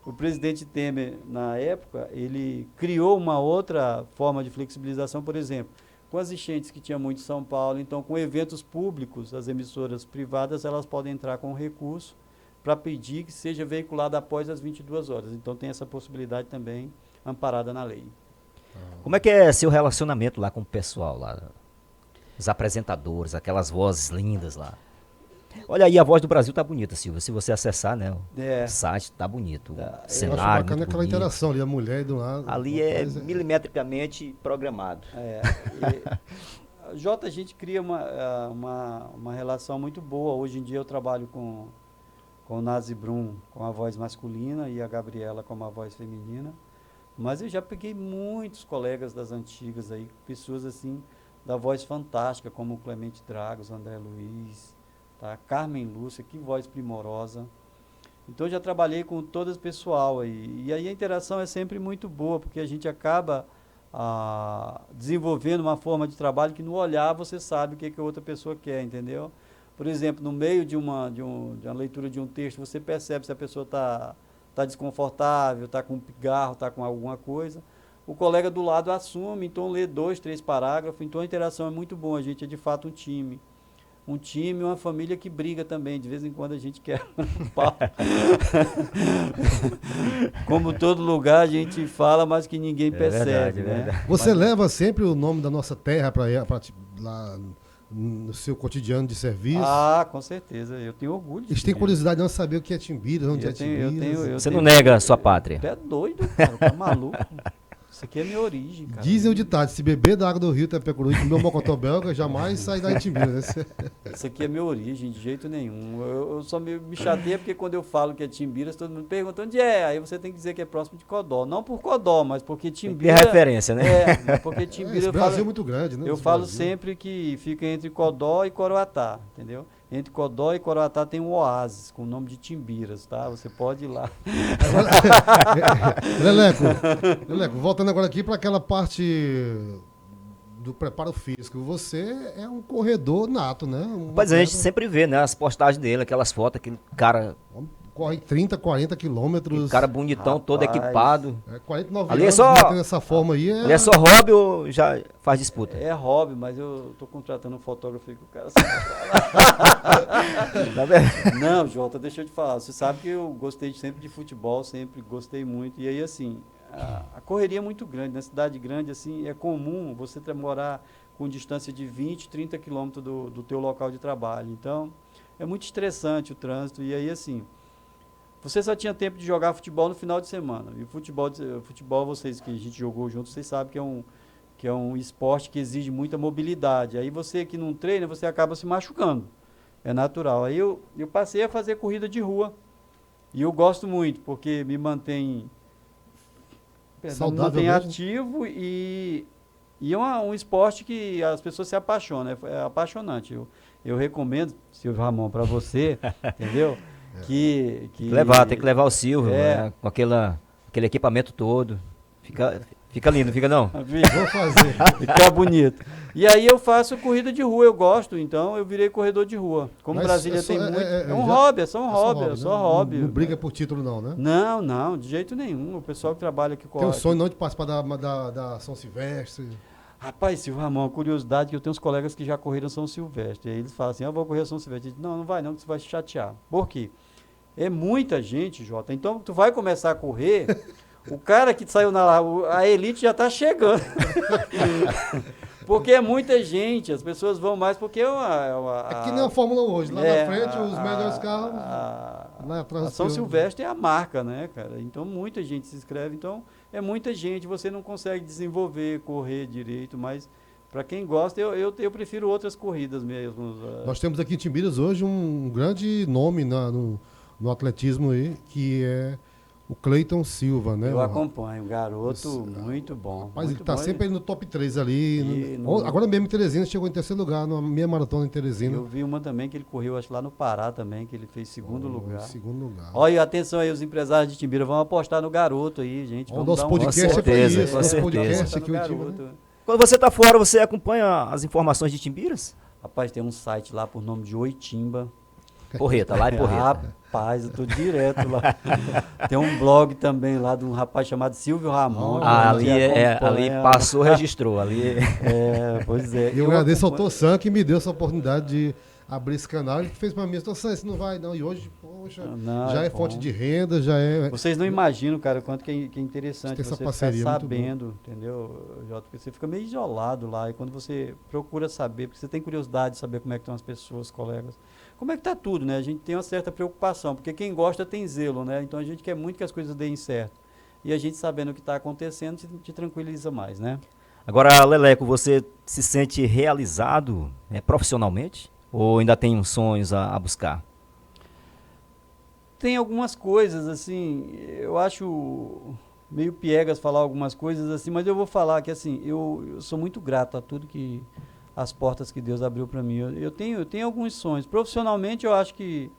O presidente Temer, na época, ele criou uma outra forma de flexibilização, por exemplo, com as enchentes que tinha muito em São Paulo, então com eventos públicos, as emissoras privadas, elas podem entrar com recurso para pedir que seja veiculado após as 22 horas. Então tem essa possibilidade também amparada na lei. Como é que é seu relacionamento lá com o pessoal, lá? Os apresentadores, aquelas vozes lindas lá. Olha aí, a Voz do Brasil tá bonita, Silvio. Se você acessar, né, o site tá bonito. O Eu acho cenário bacana muito aquela bonito. interação ali, a mulher do lado. Ali é milimetricamente programado. Jota, a gente cria uma relação muito boa. Hoje em dia eu trabalho com o Nazi Brum com a voz masculina e a Gabriela com a voz feminina. Mas eu já peguei muitos colegas das antigas aí, pessoas assim, da voz fantástica, como o Clemente Dragos, André Luiz, tá? Carmen Lúcia, que voz primorosa. Então eu já trabalhei com todo esse pessoal aí. E aí a interação é sempre muito boa, porque a gente acaba desenvolvendo uma forma de trabalho que no olhar você sabe o que a outra pessoa quer, entendeu? Por exemplo, no meio de uma leitura de um texto, você percebe se a pessoa está desconfortável, está com um pigarro, está com alguma coisa. O colega do lado assume, então lê 2, 3 parágrafos. Então a interação é muito boa, a gente é de fato um time. Um time, uma família que briga também. De vez em quando a gente quer um pau. Como todo lugar a gente fala, mas que ninguém percebe. Verdade, né? Você leva sempre o nome da nossa terra para lá no seu cotidiano de serviço? Ah, com certeza. Eu tenho orgulho Eles têm curiosidade de saber o que é Timbiras, onde é Timbiras. Você não nega a sua pátria? Tu é doido, cara. Tá maluco? Isso aqui é minha origem, cara. Dizem o ditado, se beber da água do rio Tapecuru e comer um mocotó belga, jamais sai da Timbiras. Isso aqui é minha origem, de jeito nenhum. Eu só me chateio porque quando eu falo que é Timbiras, todo mundo pergunta onde é. Aí você tem que dizer que é próximo de Codó. Não por Codó, mas porque Timbiras... Tem referência, né? Porque Timbiras... Esse Brasil é muito grande, né? Eu falo sempre que fica entre Codó e Coroatá, entendeu? Entre Codó e Coroatá tem um oásis com o nome de Timbiras, tá? Você pode ir lá. Leleco, voltando agora aqui para aquela parte do preparo físico. Você é um corredor nato, né? Pois a gente sempre vê, né, as postagens dele, aquelas fotos, aquele cara... Corre 30, 40 quilômetros. Aquele cara bonitão, Rapaz, todo equipado. 49 Ali é anos, só- mantendo essa forma aí. Ele é só hobby ou já faz disputa? É hobby, mas eu tô contratando um fotógrafo aí que o cara... Tá vendo? Não, Jota, deixa eu te falar. Você sabe que eu gostei sempre de futebol, sempre gostei muito. E aí, assim, a correria é muito grande. Na cidade grande, assim, é comum você morar com distância de 20, 30 quilômetros do teu local de trabalho. Então, é muito estressante o trânsito. E aí, assim, você só tinha tempo de jogar futebol no final de semana. E futebol vocês que a gente jogou junto, vocês sabem que é um esporte que exige muita mobilidade. Aí você que não treina, você acaba se machucando. É natural. Aí eu passei a fazer corrida de rua. E eu gosto muito, porque me mantém Saudável mesmo. ativo e é um esporte que as pessoas se apaixonam. É apaixonante. Eu recomendo, Silvio Ramon, para você, entendeu? Que Tem que levar o Silvio, né, com aquele equipamento todo. Fica lindo, fica não? Vou fazer. Fica bonito. E aí eu faço corrida de rua, eu gosto, então eu virei corredor de rua. Como Mas Brasília tem muito. É um já- hobby, é só um hobby, é né? só hobby. Não briga por título, não, né? Não, de jeito nenhum. O pessoal que trabalha aqui Tem um sonho não de participar da São Silvestre. Rapaz, Silvio Ramon, uma curiosidade que eu tenho uns colegas que já correram São Silvestre. E aí eles falam assim, eu vou correr São Silvestre. Eu digo, não vai não, que você vai se chatear. Por quê? É muita gente, Jota. Então, tu vai começar a correr, o cara que saiu a elite já está chegando. Porque é muita gente, as pessoas vão mais porque É que nem a Fórmula hoje, lá na frente, os melhores carros, lá atrás. A São Silvestre é a marca, né, cara? Então muita gente se inscreve, então é muita gente, você não consegue desenvolver, correr direito, mas para quem gosta, eu prefiro outras corridas mesmo. Nós temos aqui em Timbiras hoje um grande nome no atletismo aí, que é o Cleiton Silva, né? Eu acompanho, um garoto muito bom. Mas ele muito está bom, sempre no top 3 ali. Agora mesmo em Teresina, chegou em terceiro lugar, na meia maratona em Teresina. Eu vi uma também que ele correu, acho lá no Pará também, que ele fez segundo lugar. Segundo lugar. Olha, atenção aí, os empresários de Timbira, vão apostar no garoto aí, gente. O Vamos nosso dar podcast Com é para certeza, isso. com Nosso certeza. podcast aqui, no o time, garoto. né? Quando você tá fora, você acompanha as informações de Timbiras? Rapaz, tem um site lá por nome de Oitimba. Porreta, lá em Porreta. Rapaz, eu tô direto lá. Tem um blog também lá de um rapaz chamado Silvio Ramon. Ali passou, registrou. Ali. Pois é. E eu agradeço ao Tossan que me deu essa oportunidade de abrir esse canal. Ele fez para mim, Tossan, isso não vai não. E hoje, poxa, Não, já é bom. fonte de renda, já é... Vocês não imaginam, cara, o quanto que é interessante Tem essa você parceria ficar muito sabendo, entendeu, Jota? Porque você fica meio isolado lá e quando você procura saber, porque você tem curiosidade de saber como é que estão as pessoas, os colegas, como é que tá tudo, né? A gente tem uma certa preocupação, porque quem gosta tem zelo, né? Então a gente quer muito que as coisas deem certo. E a gente sabendo o que está acontecendo te tranquiliza mais, né? Agora, Leleco, você se sente realizado profissionalmente? Ou ainda tem uns sonhos a buscar? Tem algumas coisas, assim, eu acho meio piegas falar algumas coisas assim, mas eu vou falar que, assim, eu sou muito grato a tudo que, as portas que Deus abriu para mim. Eu tenho alguns sonhos. Profissionalmente, eu acho que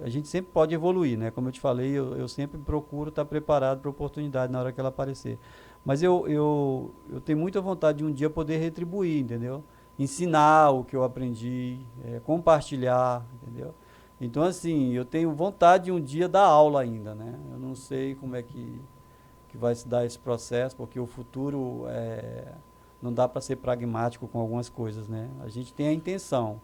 a gente sempre pode evoluir, né? Como eu te falei, eu sempre procuro estar preparado para a oportunidade na hora que ela aparecer. Mas eu tenho muita vontade de um dia poder retribuir, entendeu? Ensinar o que eu aprendi, compartilhar, entendeu? Então, assim, eu tenho vontade de um dia dar aula ainda, né? Eu não sei como é que vai se dar esse processo, porque o futuro não dá para ser pragmático com algumas coisas, né? A gente tem a intenção,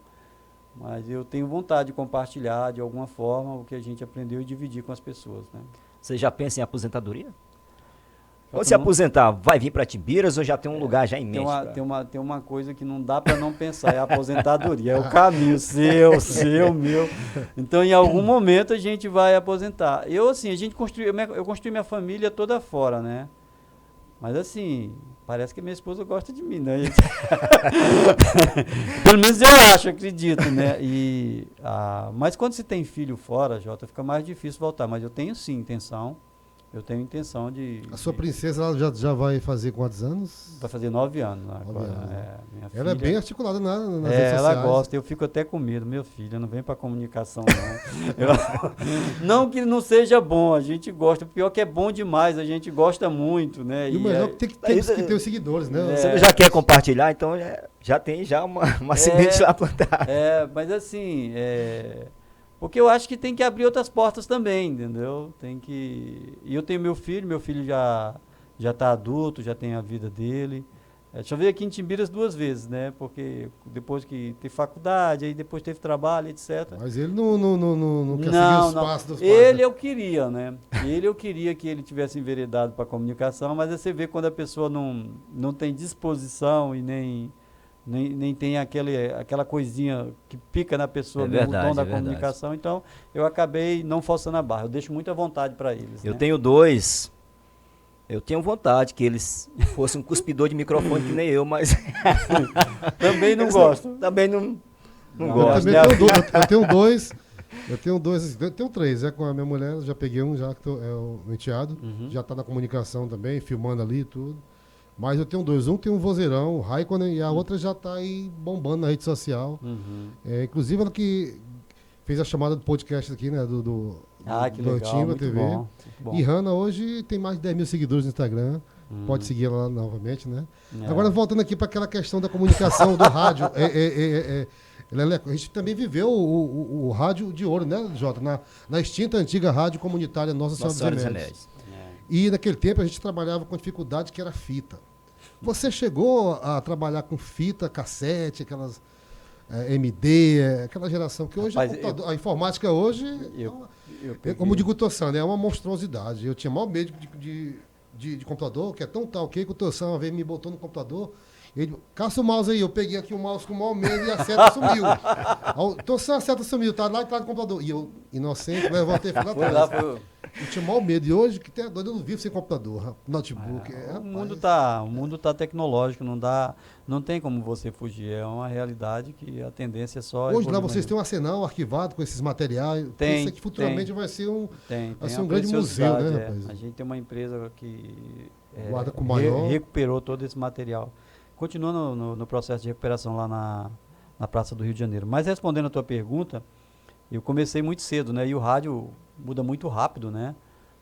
mas eu tenho vontade de compartilhar de alguma forma o que a gente aprendeu e dividir com as pessoas, né? Você já pensa em aposentadoria? Quando se aposentar, vai vir para Timbiras ou já tem um lugar já em mente? Tem uma coisa que não dá para não pensar, é a aposentadoria, é o caminho seu, meu. Então, em algum momento a gente vai aposentar. Eu construí minha família toda fora, né? Mas assim, parece que minha esposa gosta de mim, né? Pelo menos eu acredito, né? Mas quando se tem filho fora, Jota, fica mais difícil voltar. Mas eu tenho sim intenção. Eu tenho intenção de... A sua princesa ela já vai fazer quantos anos? Vai fazer 9 anos. 9 anos. Minha Ela é filha, bem articulada nas redes sociais. ela gosta, eu fico até com medo. Meu filho, não vem para comunicação, não. Não que não seja bom, a gente gosta. O pior que é bom demais, a gente gosta muito, né? E o melhor que tem que ter os seguidores, né? Você já quer compartilhar, então já tem uma semente lá plantada. Mas assim... Porque eu acho que tem que abrir outras portas também, entendeu? E eu tenho meu filho já está adulto, já tem a vida dele. Deixa eu ver aqui em Timbiras 2 vezes, né? Porque depois que teve faculdade, aí depois teve trabalho, etc. Mas ele não quer seguir os passos dos pais. Ele eu queria, né? Eu queria que ele tivesse enveredado para a comunicação, mas aí você vê quando a pessoa não tem disposição e nem tem aquela coisinha que pica na pessoa, o dom da comunicação. Então, eu acabei não forçando a barra. Eu deixo muita vontade para eles. Eu tenho 2. Eu tenho vontade que eles fossem um cuspidor de microfone que nem eu, mas... Também não gosto. Também não gosto. Eu tenho 2. Eu tenho 3. Com a minha mulher, já peguei um, já que é o enteado. Já está na comunicação também, filmando ali e tudo. Mas eu tenho 2. Um tem um vozeirão, o Raikkonen, e a outra já está aí bombando na rede social. Inclusive ela que fez a chamada do podcast aqui, né? Que legal, Timba TV. Bom. E Hanna hoje tem mais de 10 mil seguidores no Instagram. Pode seguir ela lá novamente, né? Agora, voltando aqui para aquela questão da comunicação do rádio. A gente também viveu o rádio de ouro, né, Jota? Na extinta antiga rádio comunitária Nossa Senhora dos Remédios. E naquele tempo a gente trabalhava com dificuldade que era fita. Você chegou a trabalhar com fita, cassete, aquelas MD, aquela geração que hoje a informática hoje, como digo o Tossan, é uma monstruosidade. Eu tinha maior medo de computador, que é tão tal que o Tossan uma vez me botou no computador Ele, caça o mouse aí, eu peguei aqui o mouse com o maior medo e a seta sumiu. Então se a seta sumiu, tá lá atrás do computador. E eu, inocente, levantei e fui lá Foi lá, atrás. foi. Eu tinha o maior medo. E hoje, que tem doido, eu não vivo sem computador, notebook. O mundo tá tecnológico, não tem como você fugir. É uma realidade que a tendência é só. Hoje lá evoluir vocês mais. têm um arsenal arquivado com esses materiais. Tem, Isso que futuramente tem. vai ser um, Tem vai ser uma um grande museu, né, preciosidade, rapaz? A gente tem uma empresa que Guarda com o maior. recuperou todo esse material. Continua no processo de recuperação lá na Praça do Rio de Janeiro. Mas respondendo a tua pergunta, eu comecei muito cedo, né? E o rádio muda muito rápido, né?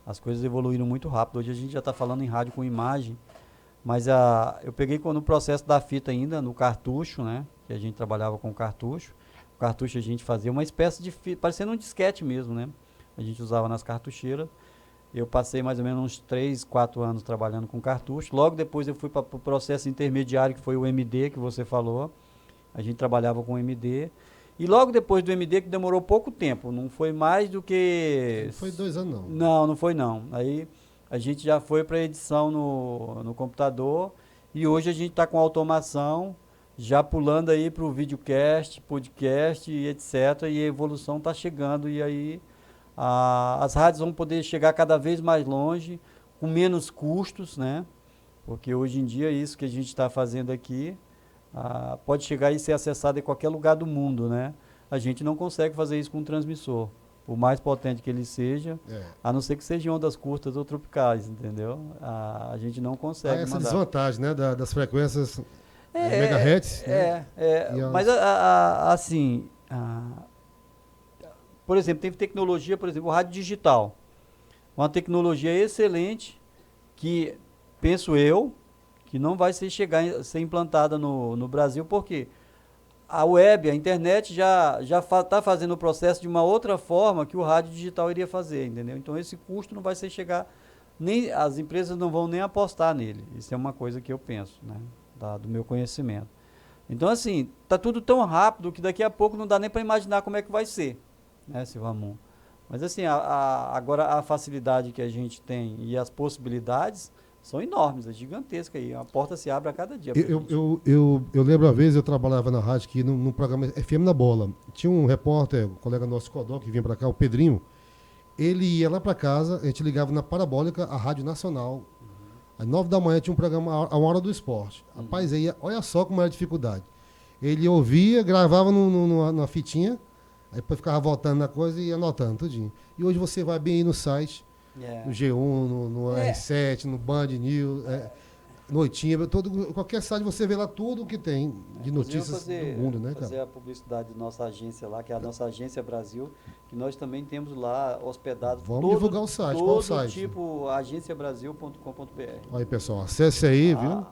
As coisas evoluíram muito rápido. Hoje a gente já está falando em rádio com imagem, mas eu peguei no processo da fita ainda, no cartucho, né? Que a gente trabalhava com cartucho. O cartucho a gente fazia uma espécie de fita, parecendo um disquete mesmo, né? A gente usava nas cartucheiras. Eu passei mais ou menos uns 3, 4 anos trabalhando com cartucho. Logo depois eu fui para o processo intermediário, que foi o MD, que você falou. A gente trabalhava com MD. E logo depois do MD, que demorou pouco tempo, não foi mais do que... Não foi 2 anos, não. Não foi não. Aí a gente já foi para edição no computador e hoje a gente está com automação, já pulando aí para o videocast, podcast e etc. E a evolução está chegando e aí as rádios vão poder chegar cada vez mais longe, com menos custos, né? Porque hoje em dia isso que a gente está fazendo aqui pode chegar e ser acessado em qualquer lugar do mundo, né? A gente não consegue fazer isso com um transmissor, por mais potente que ele seja, a não ser que sejam ondas curtas ou tropicais, entendeu? A gente não consegue essa mandar. desvantagem, né, das frequências megahertz. Mas assim, por exemplo, tem tecnologia, por exemplo, o rádio digital, uma tecnologia excelente que, penso eu, que não vai ser implantada no Brasil, porque a web, a internet já está fazendo o processo de uma outra forma que o rádio digital iria fazer, entendeu? Então esse custo não vai chegar, nem as empresas não vão nem apostar nele. Isso é uma coisa que eu penso, né? Do meu conhecimento. Então assim, tá tudo tão rápido que daqui a pouco não dá nem para imaginar como é que vai ser, né, Silvamon? Mas assim, agora a facilidade que a gente tem e as possibilidades são enormes, é gigantesca aí. A porta se abre a cada dia. Eu lembro uma vez, eu trabalhava na rádio aqui, num programa FM na Bola. Tinha um repórter, um colega nosso, Codó, que vinha para cá, o Pedrinho. Ele ia lá para casa, a gente ligava na Parabólica, a Rádio Nacional. Às 9 da manhã tinha um programa, a Hora do Esporte. Rapaz, aí, olha só como era a dificuldade. Ele ouvia, gravava numa fitinha, aí depois ficava voltando na coisa e anotando tudinho. E hoje você vai bem aí no site, no G1, no R7, no Band News, Noitinha, qualquer site você vê lá tudo o que tem de notícias do mundo, né, cara? Fazer a publicidade da nossa agência lá, que é a nossa Agência Brasil, que nós também temos lá hospedado. Vamos divulgar o site, qual o site? Tipo agenciabrasil.com.br. Aí, pessoal, acesse aí, viu?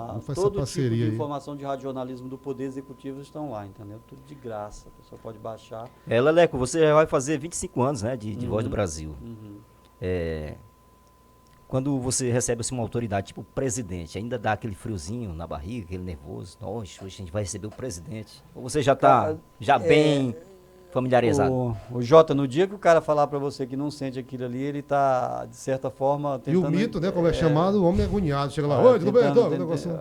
Vamos fazer todo tipo de informação de radiojornalismo do Poder Executivo estão lá, entendeu? Tudo de graça, a pessoa pode baixar. Leleco, você já vai fazer 25 anos, né, de Voz do Brasil. Quando você recebe assim, uma autoridade tipo o presidente, ainda dá aquele friozinho na barriga, aquele nervoso, nossa, hoje a gente vai receber o presidente. Ou você já está bem familiarizado? O Jota, no dia que o cara falar para você que não sente aquilo ali, ele está, de certa forma, tentando... E o mito, né, como é chamado, o homem agoniado, chega lá, oi, tudo bem, um negócio...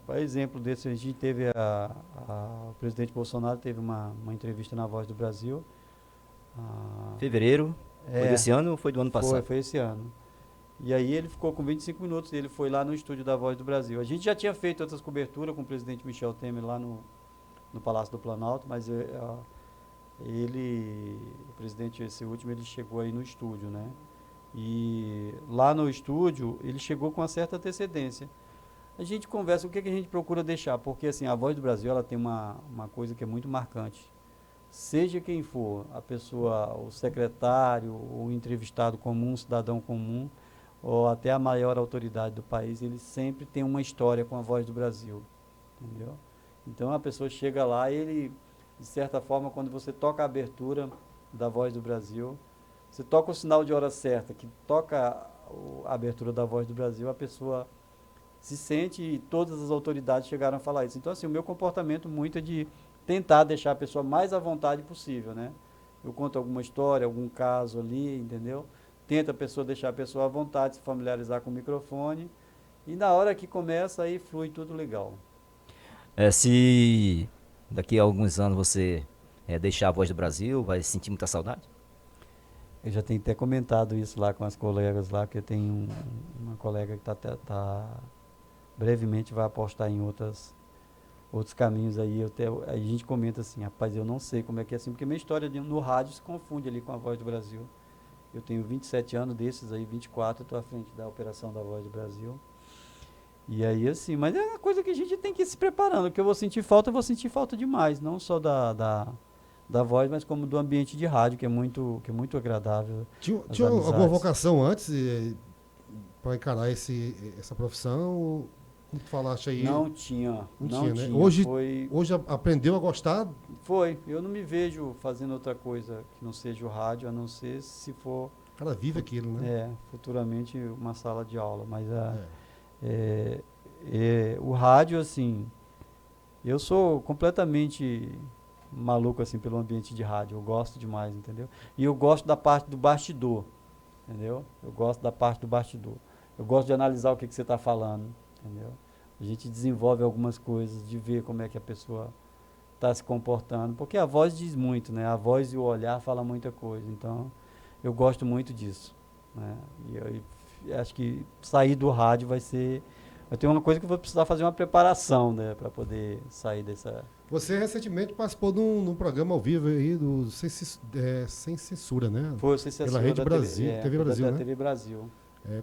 Por exemplo desse, a gente teve, o presidente Bolsonaro teve uma entrevista na Voz do Brasil. Fevereiro, foi desse ano ou foi do ano passado? Foi esse ano. E aí ele ficou com 25 minutos e ele foi lá no estúdio da Voz do Brasil. A gente já tinha feito outras coberturas com o presidente Michel Temer lá no Palácio do Planalto, mas o presidente, esse último, ele chegou aí no estúdio, né? E lá no estúdio, ele chegou com uma certa antecedência. A gente conversa, o que a gente procura deixar? Porque assim, a Voz do Brasil, ela tem uma coisa que é muito marcante. Seja quem for, a pessoa, o secretário, o entrevistado comum, o cidadão comum, ou até a maior autoridade do país, ele sempre tem uma história com a Voz do Brasil, entendeu? Então a pessoa chega lá e ele, de certa forma, quando você toca a abertura da Voz do Brasil, você toca o sinal de hora certa, que toca a abertura da Voz do Brasil, a pessoa se sente e todas as autoridades chegaram a falar isso. Então assim, o meu comportamento muito é de tentar deixar a pessoa mais à vontade possível, né? Eu conto alguma história, algum caso ali, entendeu? Tenta deixar a pessoa à vontade, se familiarizar com o microfone E na hora que começa, aí flui tudo legal. Se daqui a alguns anos você deixar a Voz do Brasil, vai sentir muita saudade? Eu já tenho até comentado isso lá com as colegas lá, que eu tenho uma colega que brevemente vai apostar em outros caminhos aí. Aí a gente comenta assim, rapaz, eu não sei como é que é assim, porque minha história no rádio se confunde ali com a Voz do Brasil. Eu tenho 27 anos, desses aí 24, eu estou à frente da operação da Voz do Brasil. E aí assim, mas é uma coisa que a gente tem que ir se preparando, que eu vou sentir falta demais, não só da voz, mas como do ambiente de rádio, que é muito agradável. Tinha alguma vocação antes para encarar essa profissão? Como tu falaste aí? Não tinha. Né? Tinha. Hoje aprendeu a gostar? Foi. Eu não me vejo fazendo outra coisa que não seja o rádio, a não ser se for... Cara, vive aquilo, né? Futuramente uma sala de aula. Mas o rádio, assim, eu sou completamente maluco, assim, pelo ambiente de rádio. Eu gosto demais, entendeu? E eu gosto da parte do bastidor, entendeu? Eu gosto da parte do bastidor. Eu gosto de analisar o que você está falando, entendeu? A gente desenvolve algumas coisas, de ver como é que a pessoa está se comportando, porque a voz diz muito, né? A voz e o olhar falam muita coisa, então eu gosto muito disso, né? E eu acho que sair do rádio vai ter uma coisa que eu vou precisar fazer uma preparação, né? Para poder sair dessa... Você recentemente participou de um programa ao vivo aí do Sem Censura, né? Foi o Sem Censura pela Rede Brasil, TV Brasil, né? TV Brasil.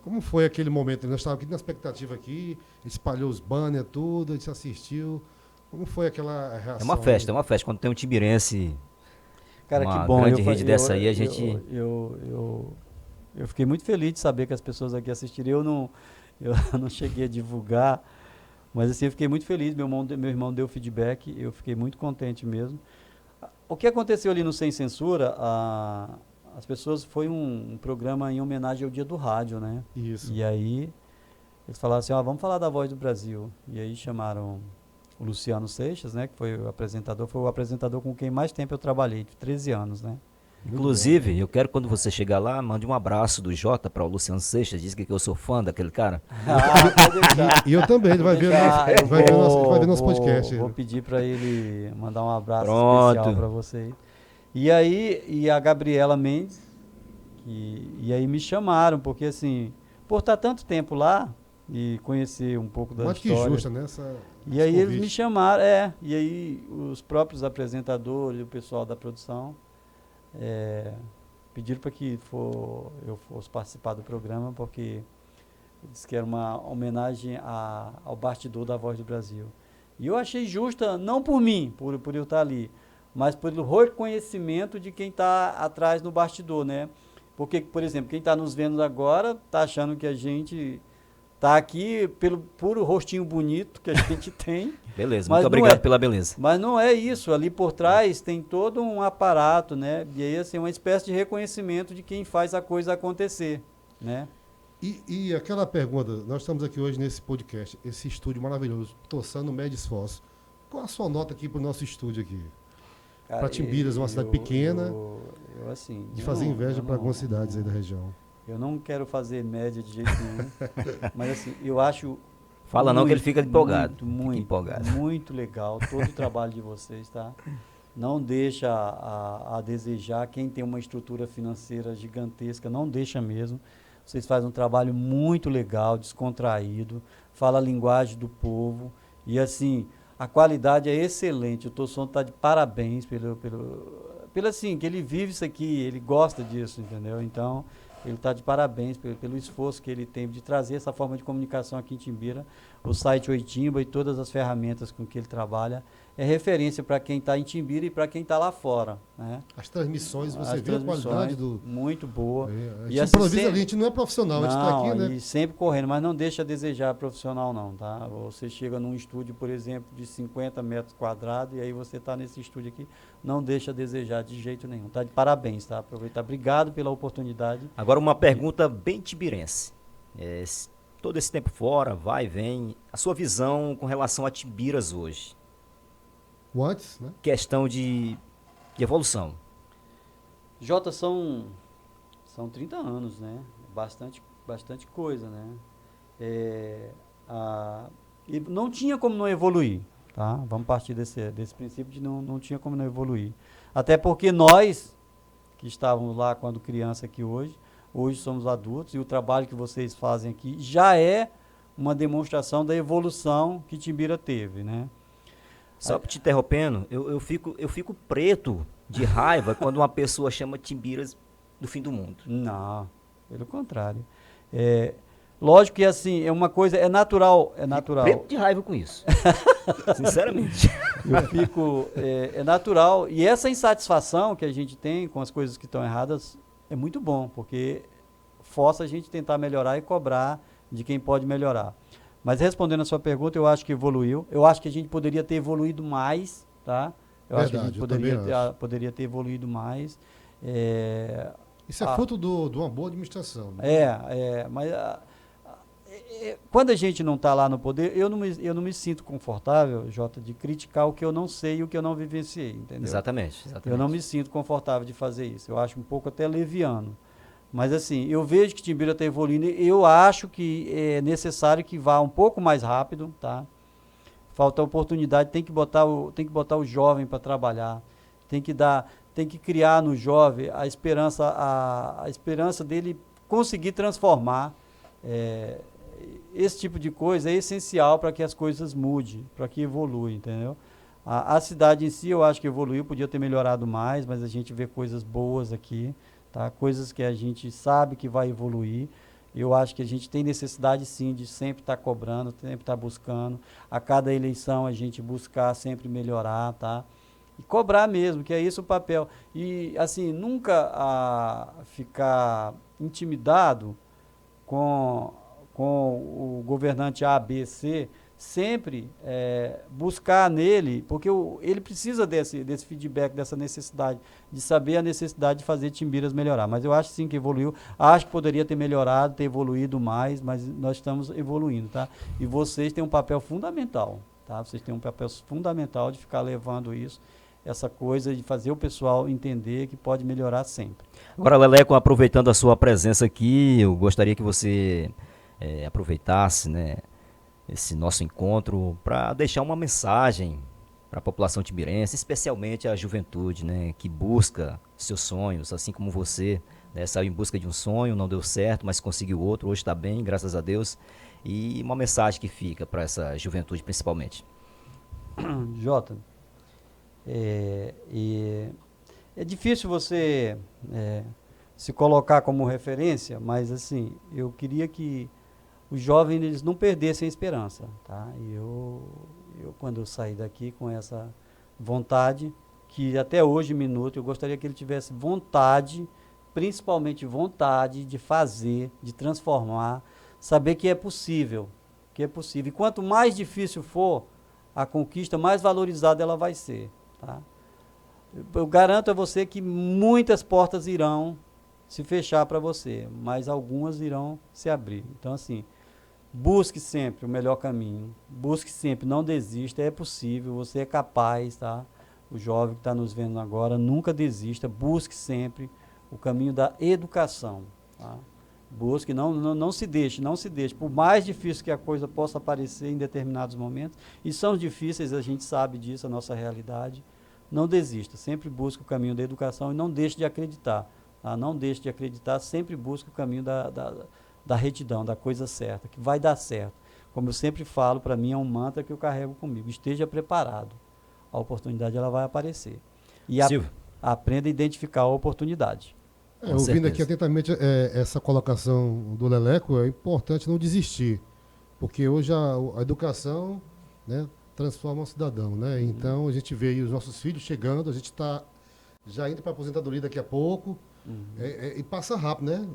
Como foi aquele momento? Nós estávamos aqui na expectativa aqui, espalhou os banners, tudo, a gente assistiu. Como foi aquela reação? É uma festa. Quando tem um timirense, cara, uma que bom. grande rede dessa aí, a gente... Eu fiquei muito feliz de saber que as pessoas aqui assistiriam. Eu não cheguei a divulgar, mas assim, eu fiquei muito feliz. Meu irmão deu feedback, eu fiquei muito contente mesmo. O que aconteceu ali no Sem Censura, as pessoas, foi um programa em homenagem ao Dia do Rádio, né? Isso. E aí, eles falaram assim, vamos falar da Voz do Brasil. E aí chamaram o Luciano Seixas, né? Que foi o apresentador com quem mais tempo eu trabalhei, de 13 anos, né? Inclusive, eu quero, quando você chegar lá, mande um abraço do Jota para o Luciano Seixas, diz que eu sou fã daquele cara. Pode deixar. E eu também, ele vai ver nosso podcast. Vou pedir para ele mandar um abraço Pronto. especial para você. E a Gabriela Mendes, e aí me chamaram, porque assim, por estar tanto tempo lá e conhecer um pouco da história... que justa, né? E aí eles me chamaram, e aí os próprios apresentadores, o pessoal da produção, pediram para que eu fosse participar do programa, porque disse que era uma homenagem ao bastidor da Voz do Brasil. E eu achei justa, não por mim, por eu estar ali, mas pelo reconhecimento de quem está atrás no bastidor, né? Porque, por exemplo, quem está nos vendo agora está achando que a gente está aqui pelo puro rostinho bonito que a gente tem. Beleza, muito obrigado pela beleza. Mas não é isso, ali por trás tem todo um aparato, né? E aí, assim, uma espécie de reconhecimento de quem faz a coisa acontecer, né? E aquela pergunta, nós estamos aqui hoje nesse podcast, esse estúdio maravilhoso, Torçando Médio Esforço. Qual a sua nota aqui para o nosso estúdio aqui? Para Timbiras, uma cidade pequena, assim, de fazer inveja para algumas cidades aí da região. Eu não quero fazer média de jeito nenhum, mas assim, eu acho... Fala não que ele fica empolgado. Muito legal todo o trabalho de vocês, tá? Não deixa a desejar. Quem tem uma estrutura financeira gigantesca, não deixa mesmo. Vocês fazem um trabalho muito legal, descontraído, fala a linguagem do povo e assim, a qualidade é excelente. O Tosson está de parabéns pelo assim, que ele vive isso aqui, ele gosta disso, entendeu? Então, ele está de parabéns pelo esforço que ele tem de trazer essa forma de comunicação aqui em Timbira. O site Oitimba e todas as ferramentas com que ele trabalha é referência para quem está em Timbira e para quem está lá fora, né? As transmissões, você vê a qualidade do... Muito boa. A gente improvisa ali, a gente não é profissional, a gente está aqui, né? E sempre correndo, mas não deixa a desejar profissional não, tá? Você chega num estúdio, por exemplo, de 50 metros quadrados, e aí você está nesse estúdio aqui, não deixa a desejar de jeito nenhum. Tá de parabéns, tá? Aproveitar. Obrigado pela oportunidade. Agora uma pergunta bem tibirense. Todo esse tempo fora, vai e vem, a sua visão com relação a Timbiras hoje? O antes, né? Questão de evolução. Jota, são 30 anos, né? Bastante coisa, né? e não tinha como não evoluir, tá? Vamos partir desse princípio de não tinha como não evoluir. Até porque nós, que estávamos lá quando criança aqui hoje somos adultos, e o trabalho que vocês fazem aqui já é uma demonstração da evolução que Timbira teve, né? Só te interrompendo, eu fico preto de raiva quando uma pessoa chama Timbiras do fim do mundo. Não, pelo contrário. Lógico que assim, é uma coisa, é natural. Preto de raiva com isso. Sinceramente. Eu fico, é natural. E essa insatisfação que a gente tem com as coisas que estão erradas é muito bom, porque força a gente tentar melhorar e cobrar de quem pode melhorar. Mas respondendo a sua pergunta, eu acho que evoluiu. Eu acho que a gente poderia ter evoluído mais, tá? Eu acho que a gente poderia ter evoluído mais. Isso é fruto de uma boa administração. Né? Mas quando a gente não está lá no poder, eu não me sinto confortável, Jota, de criticar o que eu não sei e o que eu não vivenciei, entendeu? Exatamente. Eu não me sinto confortável de fazer isso. Eu acho um pouco até leviano. Mas assim, eu vejo que Timbira está evoluindo. Eu acho que é necessário que vá um pouco mais rápido, tá? Falta oportunidade, tem que botar o jovem para trabalhar. Tem que criar no jovem a esperança dele conseguir transformar. Esse tipo de coisa é essencial para que as coisas mudem, para que evolui, entendeu? A cidade em si eu acho que evoluiu, podia ter melhorado mais, mas a gente vê coisas boas aqui, tá? Coisas que a gente sabe que vai evoluir. Eu acho que a gente tem necessidade sim de sempre estar cobrando, sempre estar buscando. A cada eleição a gente buscar sempre melhorar, tá? E cobrar mesmo, que é isso o papel. E assim, nunca ficar intimidado com o governante A, B, C, sempre buscar nele, porque ele precisa desse feedback, dessa necessidade, de saber a necessidade de fazer Timbiras melhorar. Mas eu acho sim que evoluiu, acho que poderia ter melhorado, ter evoluído mais, mas nós estamos evoluindo, tá? E vocês têm um papel fundamental, tá? Vocês têm um papel fundamental de ficar levando isso, essa coisa de fazer o pessoal entender que pode melhorar sempre. Agora, Leleco, aproveitando a sua presença aqui, eu gostaria que você aproveitasse, né, esse nosso encontro para deixar uma mensagem para a população timbirense, especialmente a juventude, né, que busca seus sonhos, assim como você, né, saiu em busca de um sonho, não deu certo, mas conseguiu outro, hoje está bem, graças a Deus, e uma mensagem que fica para essa juventude principalmente. Jota, é difícil você se colocar como referência, mas assim, eu queria que os jovens eles não perdessem a esperança, tá? E eu quando eu saí daqui com essa vontade, que até hoje minuto, eu gostaria que ele tivesse vontade, principalmente vontade de fazer, de transformar, saber que é possível, E quanto mais difícil for a conquista, mais valorizada ela vai ser, tá? Eu garanto a você que muitas portas irão se fechar para você, mas algumas irão se abrir. Então, assim, busque sempre o melhor caminho, busque sempre, não desista, é possível, você é capaz, tá? O jovem que está nos vendo agora, nunca desista, busque sempre o caminho da educação, tá? Busque, não se deixe, por mais difícil que a coisa possa parecer em determinados momentos, e são difíceis, a gente sabe disso, a nossa realidade, não desista, sempre busque o caminho da educação e não deixe de acreditar, tá? Não deixe de acreditar, sempre busque o caminho da retidão, da coisa certa, que vai dar certo. Como eu sempre falo, para mim é um mantra que eu carrego comigo, esteja preparado, a oportunidade ela vai aparecer. E aprenda a identificar a oportunidade. Ouvindo aqui atentamente essa colocação do Leleco, é importante não desistir, porque hoje a educação, né, transforma o cidadão, né? Então a gente vê aí os nossos filhos chegando, a gente está já indo para a aposentadoria daqui a pouco, e passa rápido, né?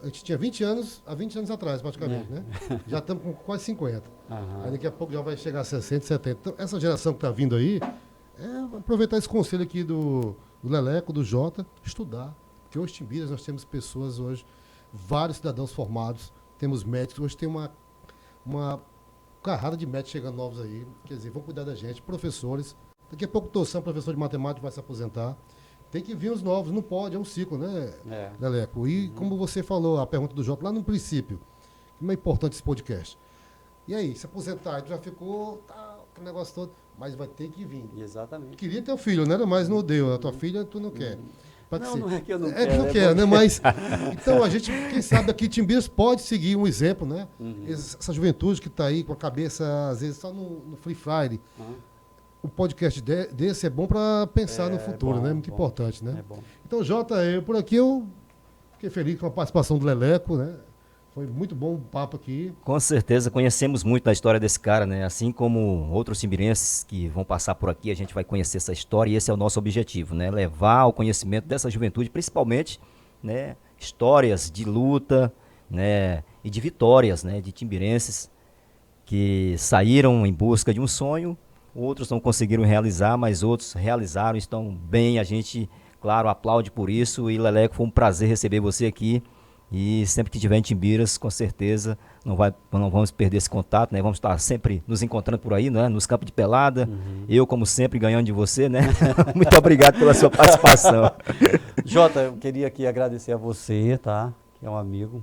A gente tinha 20 anos, há 20 anos atrás praticamente, né? Já estamos com quase 50. Aí daqui a pouco já vai chegar a 60, 70. Então essa geração que está vindo aí, aproveitar esse conselho aqui do Leleco, do Jota, estudar. Porque hoje, em Timbiras, nós temos pessoas hoje, vários cidadãos formados, temos médicos, hoje tem uma carrada de médicos chegando novos aí, quer dizer, vão cuidar da gente, professores, daqui a pouco o Tossão, professor de matemática, vai se aposentar, tem que vir os novos, não pode, é um ciclo, né, Leleco? E como você falou, a pergunta do Jota lá no princípio, como é importante esse podcast, E aí, se aposentar, aí tu já ficou, tá, aquele negócio todo, mas vai ter que vir. Exatamente. Queria ter um filho, né? Mas não deu. A tua filha, tu não quer. Pode Não, ser. não é que eu não É quero. que não quer, né? Mas, então, a gente, quem sabe aqui, Timbiras pode seguir um exemplo, né? Essa juventude que está aí com a cabeça, às vezes, só no Free Friday. Um podcast desse é bom para pensar no futuro, bom, né? Muito bom. importante, né? É bom. Então, Jota, por aqui eu fiquei feliz com a participação do Leleco, né? Foi muito bom o papo aqui. Com certeza, conhecemos muito da história desse cara, né? Assim como outros timbirenses que vão passar por aqui, a gente vai conhecer essa história e esse é o nosso objetivo, né? Levar ao conhecimento dessa juventude, principalmente, né? Histórias de luta, né? E de vitórias, né? De timbirenses que saíram em busca de um sonho, outros não conseguiram realizar, mas outros realizaram, estão bem, a gente, claro, aplaude por isso. E Leleco, foi um prazer receber você aqui. E sempre que tiver em Timbiras, com certeza, não vamos perder esse contato, né? Vamos estar sempre nos encontrando por aí, né? Nos campos de pelada. Eu, como sempre, ganhando de você, né? Muito obrigado pela sua participação. Jota, eu queria aqui agradecer a você, tá? Que é um amigo.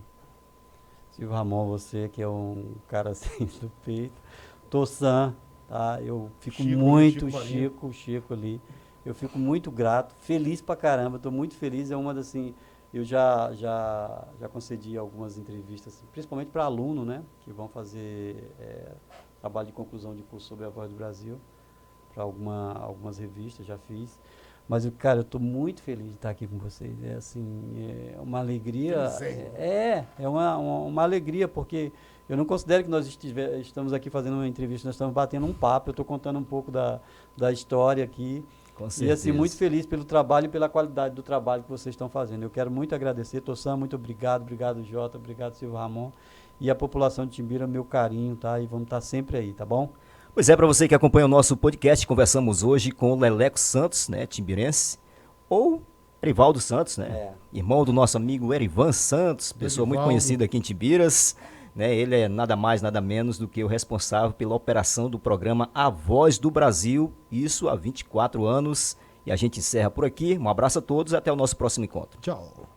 Silvio Ramon, você que é um cara assim do peito. Tossan, tá? Eu fico muito, Chico ali. Eu fico muito grato, feliz pra caramba, tô muito feliz. É uma das, assim, eu já concedi algumas entrevistas, principalmente para aluno, né? Que vão fazer trabalho de conclusão de curso sobre a Voz do Brasil, para algumas revistas, já fiz. Mas, cara, eu estou muito feliz de estar aqui com vocês. É assim, é uma alegria. É uma alegria, porque eu não considero que nós estamos aqui fazendo uma entrevista, nós estamos batendo um papo, eu estou contando um pouco da história aqui. Com certeza. E assim, muito feliz pelo trabalho e pela qualidade do trabalho que vocês estão fazendo. Eu quero muito agradecer, Tossan, muito obrigado, obrigado Jota, obrigado Silvio Ramon. E a população de Timbira, meu carinho, tá? E vamos estar sempre aí, tá bom? Pois é, para você que acompanha o nosso podcast, conversamos hoje com o Leleco Santos, né, timbirense, ou Erivaldo Santos, né, irmão do nosso amigo Erivan Santos, pessoa muito conhecida aqui em Timbiras, né, ele é nada mais, nada menos do que o responsável pela operação do programa A Voz do Brasil, isso há 24 anos, e a gente encerra por aqui, um abraço a todos, até o nosso próximo encontro. Tchau.